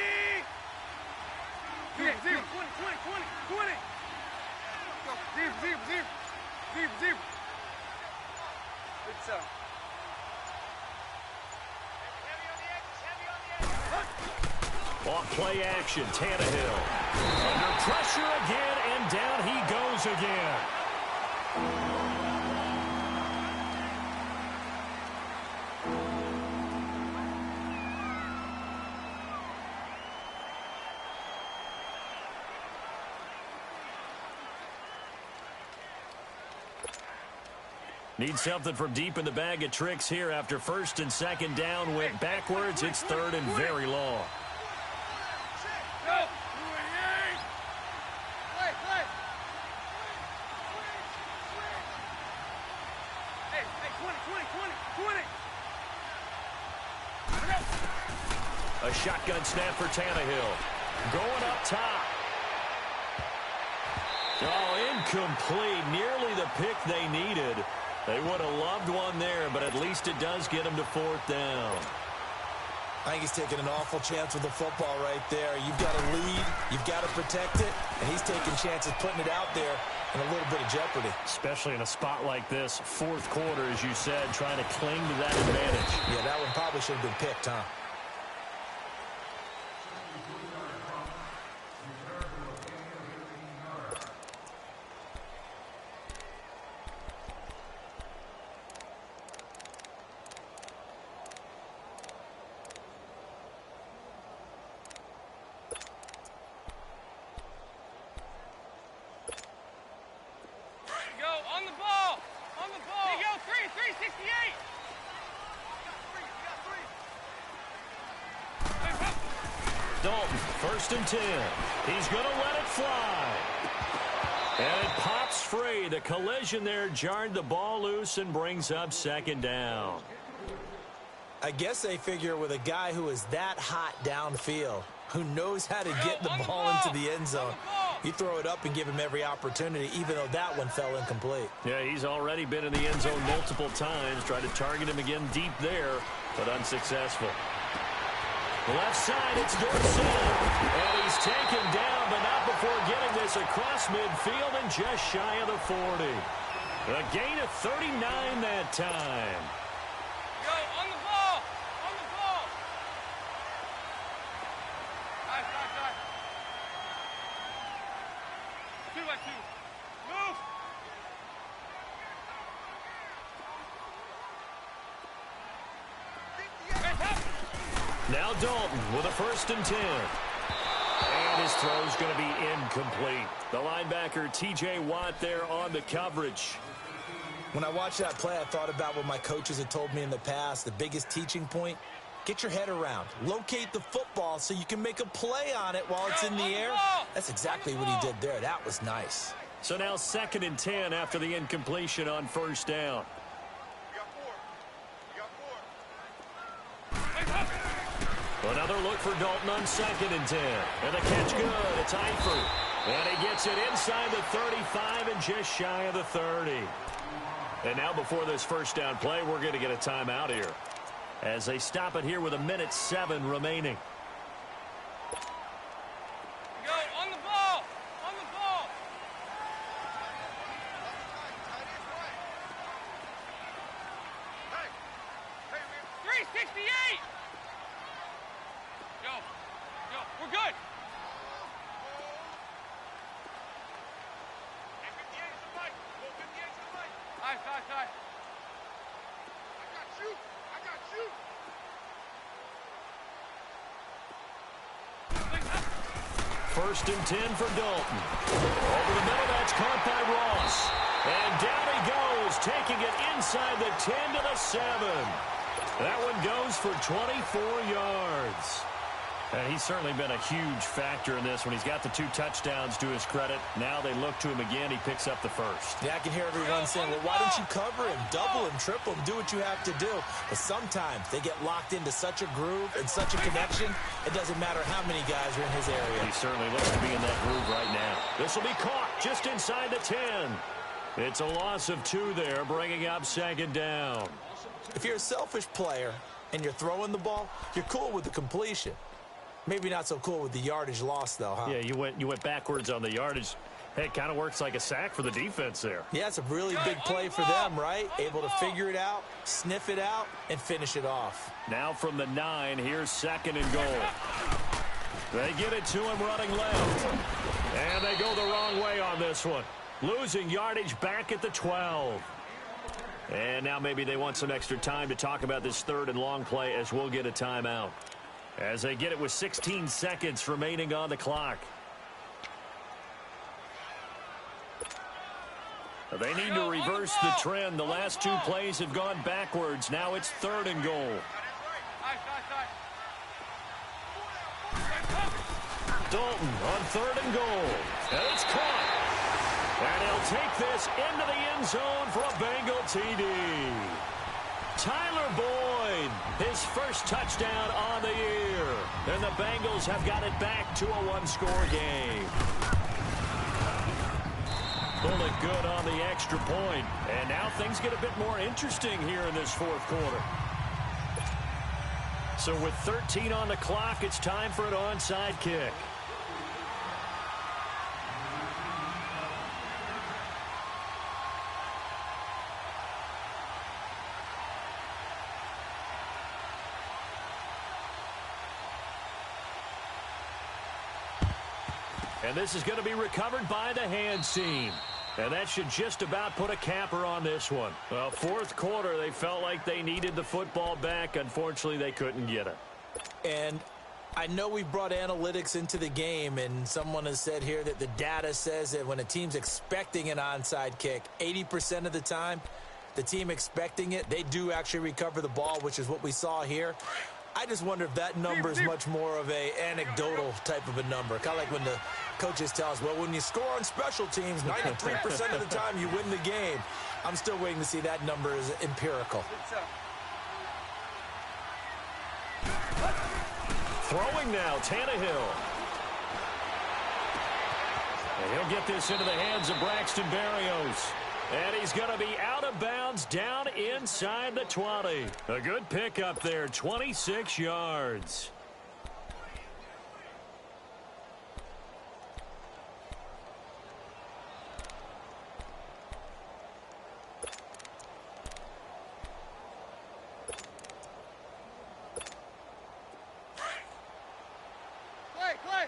E: 20, 20, 20, 20. Zero. Good stuff.
C: Off play action, Tannehill. Under pressure again, and down he goes again. Need something from deep in the bag of tricks here after 1st and 2nd down went backwards. It's 3rd and very long. A shotgun snap for Tannehill. Going up top. Oh, incomplete. Nearly the pick they needed. They would have loved one there, but at least it does get them to 4th down.
D: I think he's taking an awful chance with the football right there. You've got to lead, you've got to protect it, and he's taking chances putting it out there in a little bit of jeopardy.
C: Especially in a spot like this, 4th quarter, as you said, trying to cling to that advantage.
D: Yeah, that one probably should have been picked, huh?
E: On the ball! On the ball! There you go, 368!
C: Dalton, 1st and 10. He's going to let it fly. And it pops free. The collision there jarred the ball loose and brings up 2nd down.
D: I guess they figure with a guy who is that hot downfield, who knows how to get the ball into the end zone, you throw it up and give him every opportunity, even though that one fell incomplete.
C: Yeah, he's already been in the end zone multiple times. Tried to target him again deep there, but unsuccessful. Left side, it's Dorsey. And he's taken down, but not before getting this across midfield and just shy of the 40. A gain of 39 that time.
E: Go, on the ball! On the ball! Dive. 2-by-2. Move!
C: Now Dalton with a 1st and 10. And his throw's going to be incomplete. The linebacker, T.J. Watt, there on the coverage.
D: When I watched that play, I thought about what my coaches had told me in the past. The biggest teaching point, get your head around. Locate the football so you can make a play on it while it's in the air. That's exactly what he did there. That was nice.
C: So now 2nd and 10 after the incompletion on first down. Another look for Dalton on 2nd and 10. And the catch good. It's Eifert. And he gets it inside the 35 and just shy of the 30. And now before this first down play, we're going to get a timeout here, as they stop it here with 1:07 remaining.
E: Go on the ball. On the ball. 368. Go. We're good. Side.
F: I got you.
C: 1st and 10 for Dalton. Over the middle, that's caught by Ross. And down he goes, taking it inside the 10 to the 7. That one goes for 24 yards. And he's certainly been a huge factor in this when he's got the 2 touchdowns to his credit. Now they look to him again. He picks up the first.
D: Yeah, I can hear everyone saying, well, why don't you cover him, double him, triple him, do what you have to do. But sometimes they get locked into such a groove and such a connection, it doesn't matter how many guys are in his area.
C: He certainly looks to be in that groove right now. This will be caught just inside the 10. It's a loss of 2 there, bringing up 2nd down.
D: If you're a selfish player and you're throwing the ball, you're cool with the completion. Maybe not so cool with the yardage loss, though, huh?
C: Yeah, you went backwards on the yardage. Hey, it kind of works like a sack for the defense there.
D: Yeah, it's a really big play for them, right? Able to figure it out, sniff it out, and finish it off.
C: Now from the 9, here's 2nd and goal. They get it to him running left. And they go the wrong way on this one. Losing yardage back at the 12. And now maybe they want some extra time to talk about this 3rd and long play, as we'll get a timeout, as they get it with 16 seconds remaining on the clock. They need to reverse the trend. The last 2 plays have gone backwards. Now it's 3rd and goal. Dalton on 3rd and goal. And it's caught. And he'll take this into the end zone for a Bengal TD. Tyler Boyd, his first touchdown on the year. And the Bengals have got it back to a 1-score game. Pulled it good on the extra point. And now things get a bit more interesting here in this 4th quarter. So with 13 on the clock, it's time for an onside kick. And this is going to be recovered by the hands team. And that should just about put a capper on this one. Well, 4th quarter, they felt like they needed the football back. Unfortunately, they couldn't get it.
D: And I know we brought analytics into the game, and someone has said here that the data says that when a team's expecting an onside kick, 80% of the time, the team expecting it, they do actually recover the ball, which is what we saw here. I just wonder if that number is much more of a anecdotal type of a number. Kind of like when the coaches tell us, well, when you score on special teams, 93% of the time you win the game. I'm still waiting to see that number is empirical.
C: Throwing now, Tannehill. And he'll get this into the hands of Braxton Berrios. And he's going to be out of bounds down inside the 20. A good pickup there, 26 yards.
E: Clay.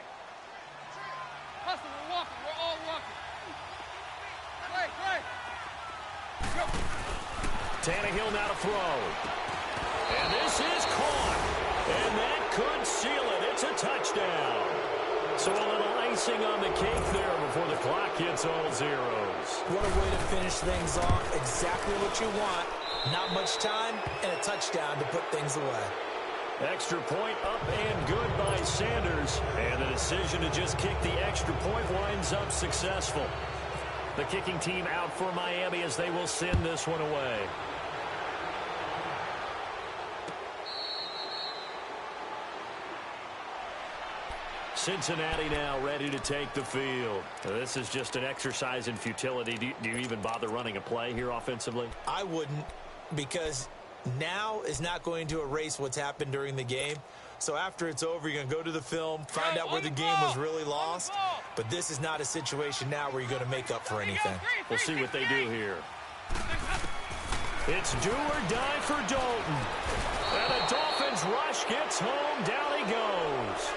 E: Hustle, we're walking. We're all walking. Clay.
C: Tannehill now to throw. And this is caught. And that could seal it. It's a touchdown. So a little icing on the cake there before the clock hits all zeros.
D: What a way to finish things off. Exactly what you want. Not much time and a touchdown to put things away.
C: Extra point up and good by Sanders. And the decision to just kick the extra point winds up successful. The kicking team out for Miami as they will send this one away. Cincinnati now ready to take the field. This is just an exercise in futility. Do you even bother running a play here offensively?
D: I wouldn't, because now is not going to erase what's happened during the game. So after it's over, you're going to go to the film, find out where the game was really lost. But this is not a situation now where you're going to make up for anything.
C: We'll see what they do here. It's do or die for Dalton. And the Dolphins rush gets home. Down he goes.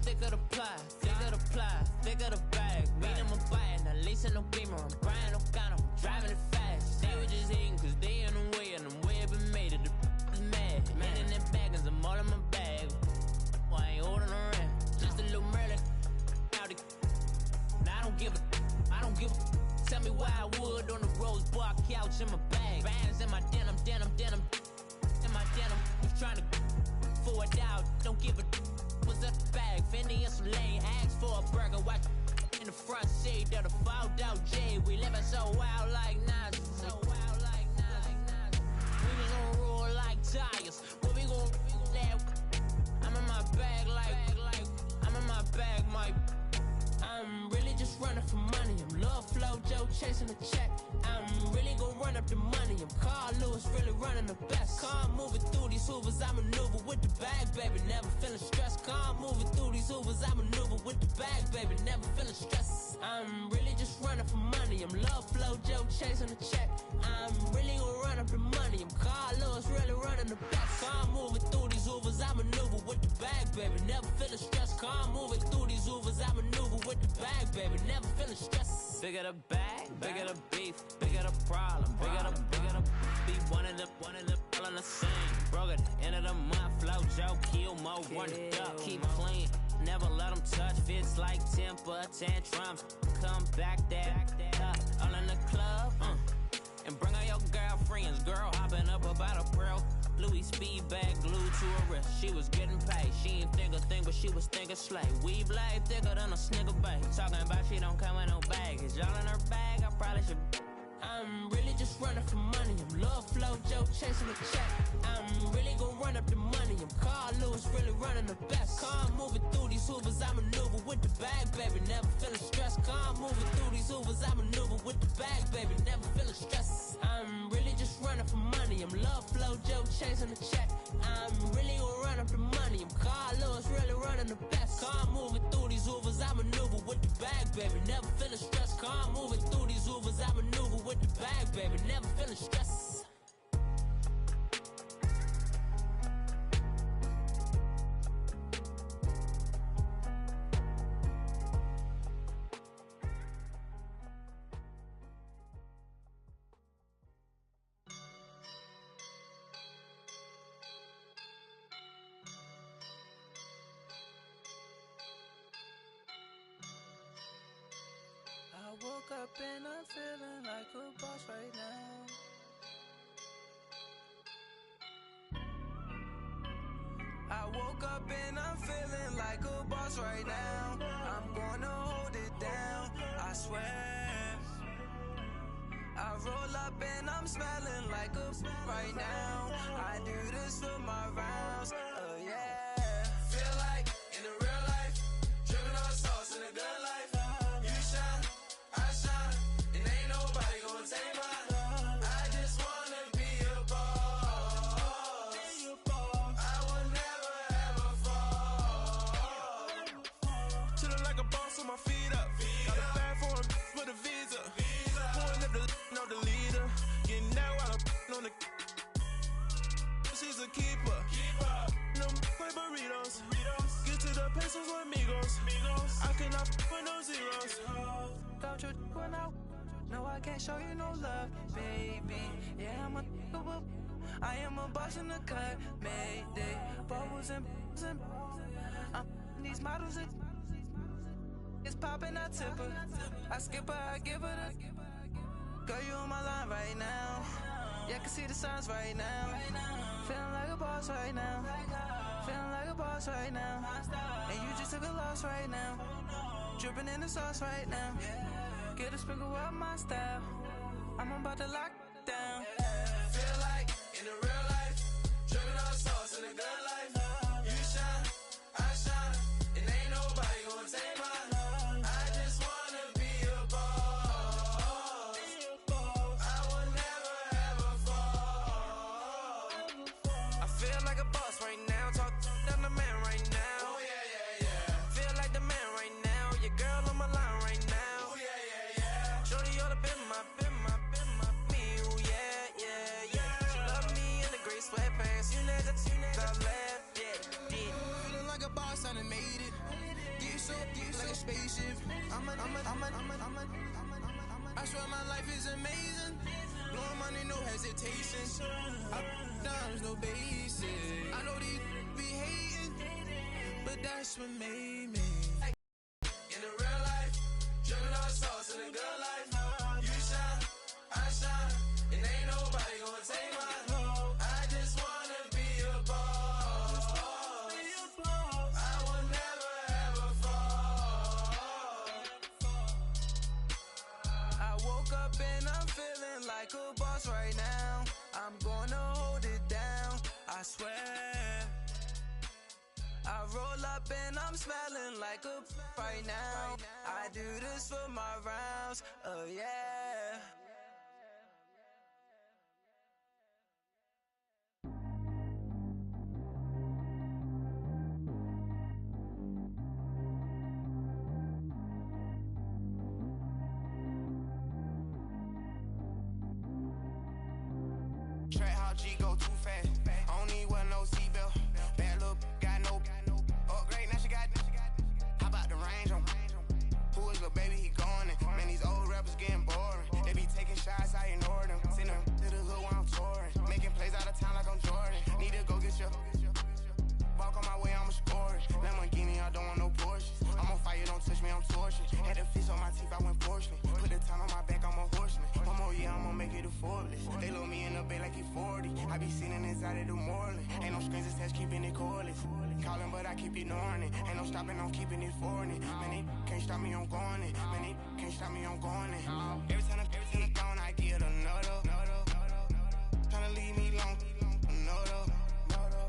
G: Thicker the pie, thicker the bag. Meet him a bite, now lacing no beamer. I'm Brian O'Connor, I'm driving it fast. They were just hating cause they in the way, and the way I've been made it, the is mad. Man in that bag, cause I'm all in my bag. Well, I ain't holding around, just a little Merlin. Now I don't give a, tell me why I would on the rose bar couch in my bag. Bands in my denim, in my denim. Just trying to forward out, don't give a. Was a bag, Fendi and some lane, asked for a burger, watch in the front seat of the fouled out J. We living so wild like Nas, We was on roll like tires. What we gon' that? I'm in my bag like I'm in my bag, Mike. I'm really just running for money. I'm Love Flow Joe chasing the check. I'm really gon' run up the money. I'm Carl Lewis, really running the best. Car moving through these hoovers, I maneuver with the bag, baby. Never feeling stressed. Car moving through these hoovers, I maneuver with the bag, baby. Never feeling stressed. I'm really just running for money. I'm Love Flow Joe chasing the check. I'm really gon' run up the money. I'm Carl Lewis, really running the best. Car moving through these hoovers, I maneuver with the bag, baby. Never feeling stressed. Car moving through these hoovers, I maneuver with the bag, baby. Never feeling stressed. Bigger the bag, bigger the beef, bigger the problem, bigger the be one of the all on the same. Broke at the end of the month, flow Joe, kill mo, run it up, keep clean, never let them touch. Fits like temper tantrums, come back that all in the club, and bring all your girlfriends. Girl hopping up about a pearl. Louis speed bag glued to her wrist. She was getting paid. She ain't think a thing, but she was thinking slay. Weave blade thicker than a snigger bag. Talking about she don't come with no baggage. Y'all in her bag, I probably should. I'm really just running for money. I'm Love Flow Joe chasing the check. I'm really gon' run up the money. I'm Carl Lewis, really running the best. Car moving through these hoovers, I maneuver with the bag, baby. Never feeling stressed. Car moving through these hoovers, I maneuver with the bag, baby. Never feeling stressed. I'm really just running for money. I'm Love Flow Joe chasing the check. I'm really gon' run up the money. I'm Carl Lewis, really running the best. Car moving through these hoovers, I maneuver with the bag, baby. Never feeling stressed. Car moving through these hoovers, I maneuver with the bag, baby. Never feeling stressed.
H: I woke up and I'm feeling like a boss right now. I woke up and I'm feeling like a boss right now. I'm gonna hold it down, I swear. I roll up and I'm smelling like a right now. I do this for my rounds, yeah. Feel like in the real life, dripping on sauce in a good life. You shine, I shine, and ain't nobody gonna take mine. I just wanna be a boss. I will never your when I no, I can't show you no love, baby. Yeah, I am a boss in the cut, Mayday. Bubbles and I'm these models. It's popping, I tip her. I skip her, I give her the. Girl, you on my line right now. Yeah, I can see the signs right now. Feeling like a boss right now. Feeling like a boss right now. And you just took a loss right now. Dripping in the sauce right now. Get a sprinkle up my style. I'm about to lock down.
I: Feel like in the real life, dripping on sauce in the good life. You shine, I shine, and ain't nobody gonna take mine. I just wanna be a boss. I will never ever fall.
H: I feel like a boss right now. Talk to the man right now.
I: Oh yeah, yeah, yeah.
H: Feel like the man right now. Your girl on my line right now.
I: Oh yeah, yeah, yeah.
H: Shorty oughta been my me. Ooh yeah, yeah, yeah. She love me in the gray sweatpants. You never left, yeah, did.
I: Feeling like a boss, I done made it. Get so like a spaceship. I swear my life is amazing. Blowing money, no hesitation. Dimes, no basic. I know these be hating, but that's what made me. In the real life, dripping on sauce in the good life. You shine, I shine, and ain't nobody gonna take mine. I just wanna be a boss. I will never ever fall.
H: I woke up and I'm feeling like a boss right now. I'm gonna hold it down, I swear. I roll up and I'm smelling like a right now. I do this for my rounds, oh yeah.
I: Track how G go too fast. I don't need wear no seatbelt. Bad little got no upgrade. Now she got. How about the range on? Who is the baby? He going in. Man, these old rappers getting boring. They be taking shots, I ignore them. Send them to the hood while I'm touring. Making plays out of town like I'm Jordan. Need to go get your. Walk on my way, I'ma score it. Lamborghini, I don't want no Porsches. I'm on fire, don't touch me, I'm torching. Had the fish on my teeth, I went fortunate. Put the time on my back, I'm a horseman. One more year, I'ma make it a Forbes. They load me in the bay like he 40. I be sitting inside of the Moreland. Ain't no strings attached, keeping it cordless. Calling, but I keep ignoring it. Ain't no stopping, I'm keeping it foreign. Man, they can't stop me, I'm going it. Man, they can't stop me, I'm going it. Every time I gone, I get another. Tryna leave me long, another.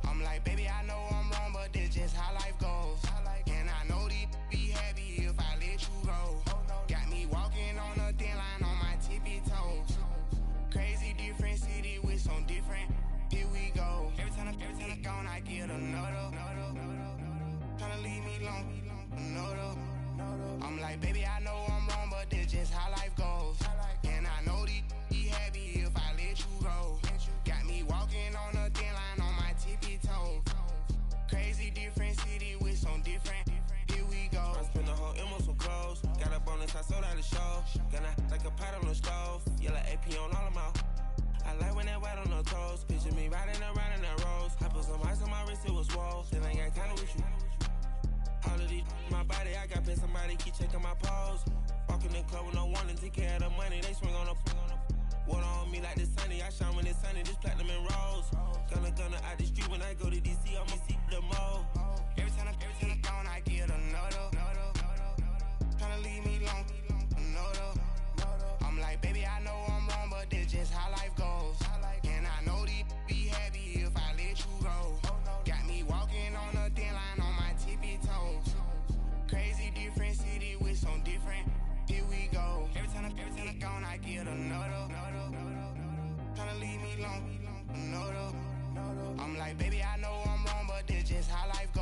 I: I'm like, baby, I know I'm wrong, but this just how life goes. And I know these be happy if I let you go. Got me walking on a thin line on my tippy toes. Crazy different city with some different. Here we go. Every time I gone, I get another. Tryna leave me long, another. I'm like, baby, I know I'm wrong, but this just how life goes. And I know these be happy if I let you go. Got me walking on a thin line on my tippy toes. Crazy different city with some different. Here we go.
J: I spent the whole M on some clothes. Got up on this, I sold out the show. Gonna like a pot on the stove. Yellow AP on all of my. I like when that white on the toes. Picture me riding around in that rose. I put some ice on my wrist, it was swole. Then I got kinda with you. All of these my body, I got paid somebody keep checking my pose. Walking in the club with no warning, take care of the money. They swing on the. Water on me like the sunny, I shine when it's sunny. This platinum and rose. Gonna out the street when I go to DC, I'ma see the mall.
I: Every time I gone, I get another. Tryna leave me long, another. I'm like, baby, I know I'm wrong, but this just how life goes. And I know these be happy if I let you go. Got me walking on a thin line on my tippy toes. Crazy different city with some different. Here we go. Every time I gone, I get another. Tryna leave me long, another. I'm like, baby, I know I'm wrong, but this just how life goes.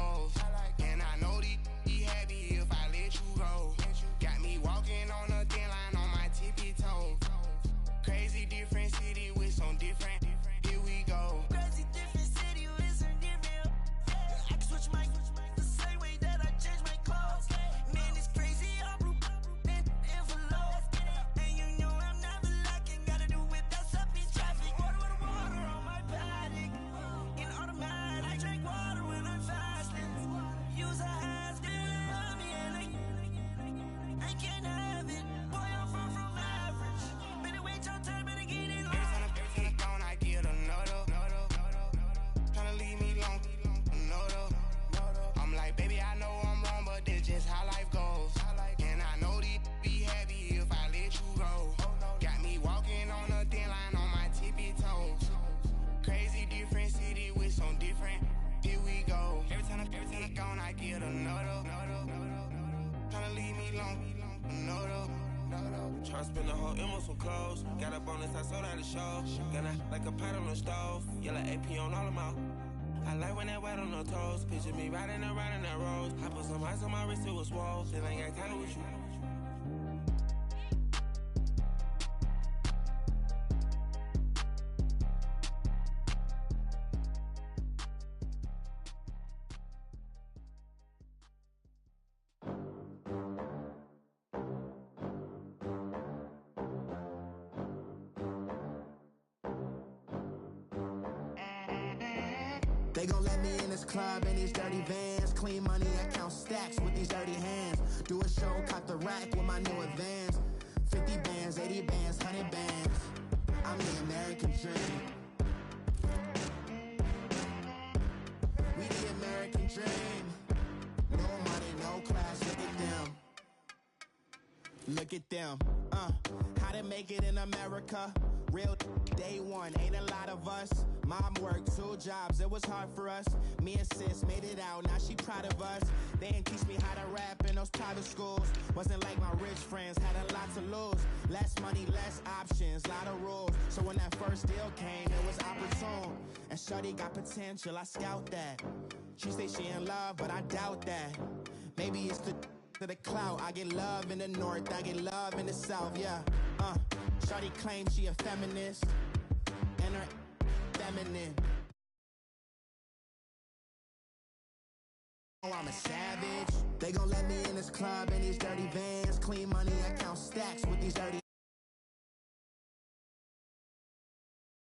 J: spend the whole M on some clothes. Got a bonus, I sold out the show. Gonna like a pot on the stove. Yellow AP on all of my. I like when that wet on the toes. Picture me riding around in that rose. I put some ice on my wrist, it was swole. Still ain't got time with you.
K: They gon' let me in this club in these dirty vans. Clean money, I count stacks with these dirty hands. Do a show, caught the rack with my new advance. 50 bands, 80 bands, 100 bands. I'm the American dream. We the American dream. No money, no class, look at them. Look at them, how to make it in America. Real day one, ain't a lot of us. Mom worked 2 jobs, it was hard for us. Me and sis made it out, now she proud of us. They didn't teach me how to rap in those private schools. Wasn't like my rich friends, had a lot to lose. Less money, less options, lot of rules. So when that first deal came, it was opportune. And shorty got potential, I scout that. She say she in love, but I doubt that. Maybe it's the to the clout. I get love in the north, I get love in the south, yeah. Shorty claims she a feminist, and her feminine. Oh, I'm a savage. They gon' let me in this club in these dirty vans. Clean money, I count stacks with these dirty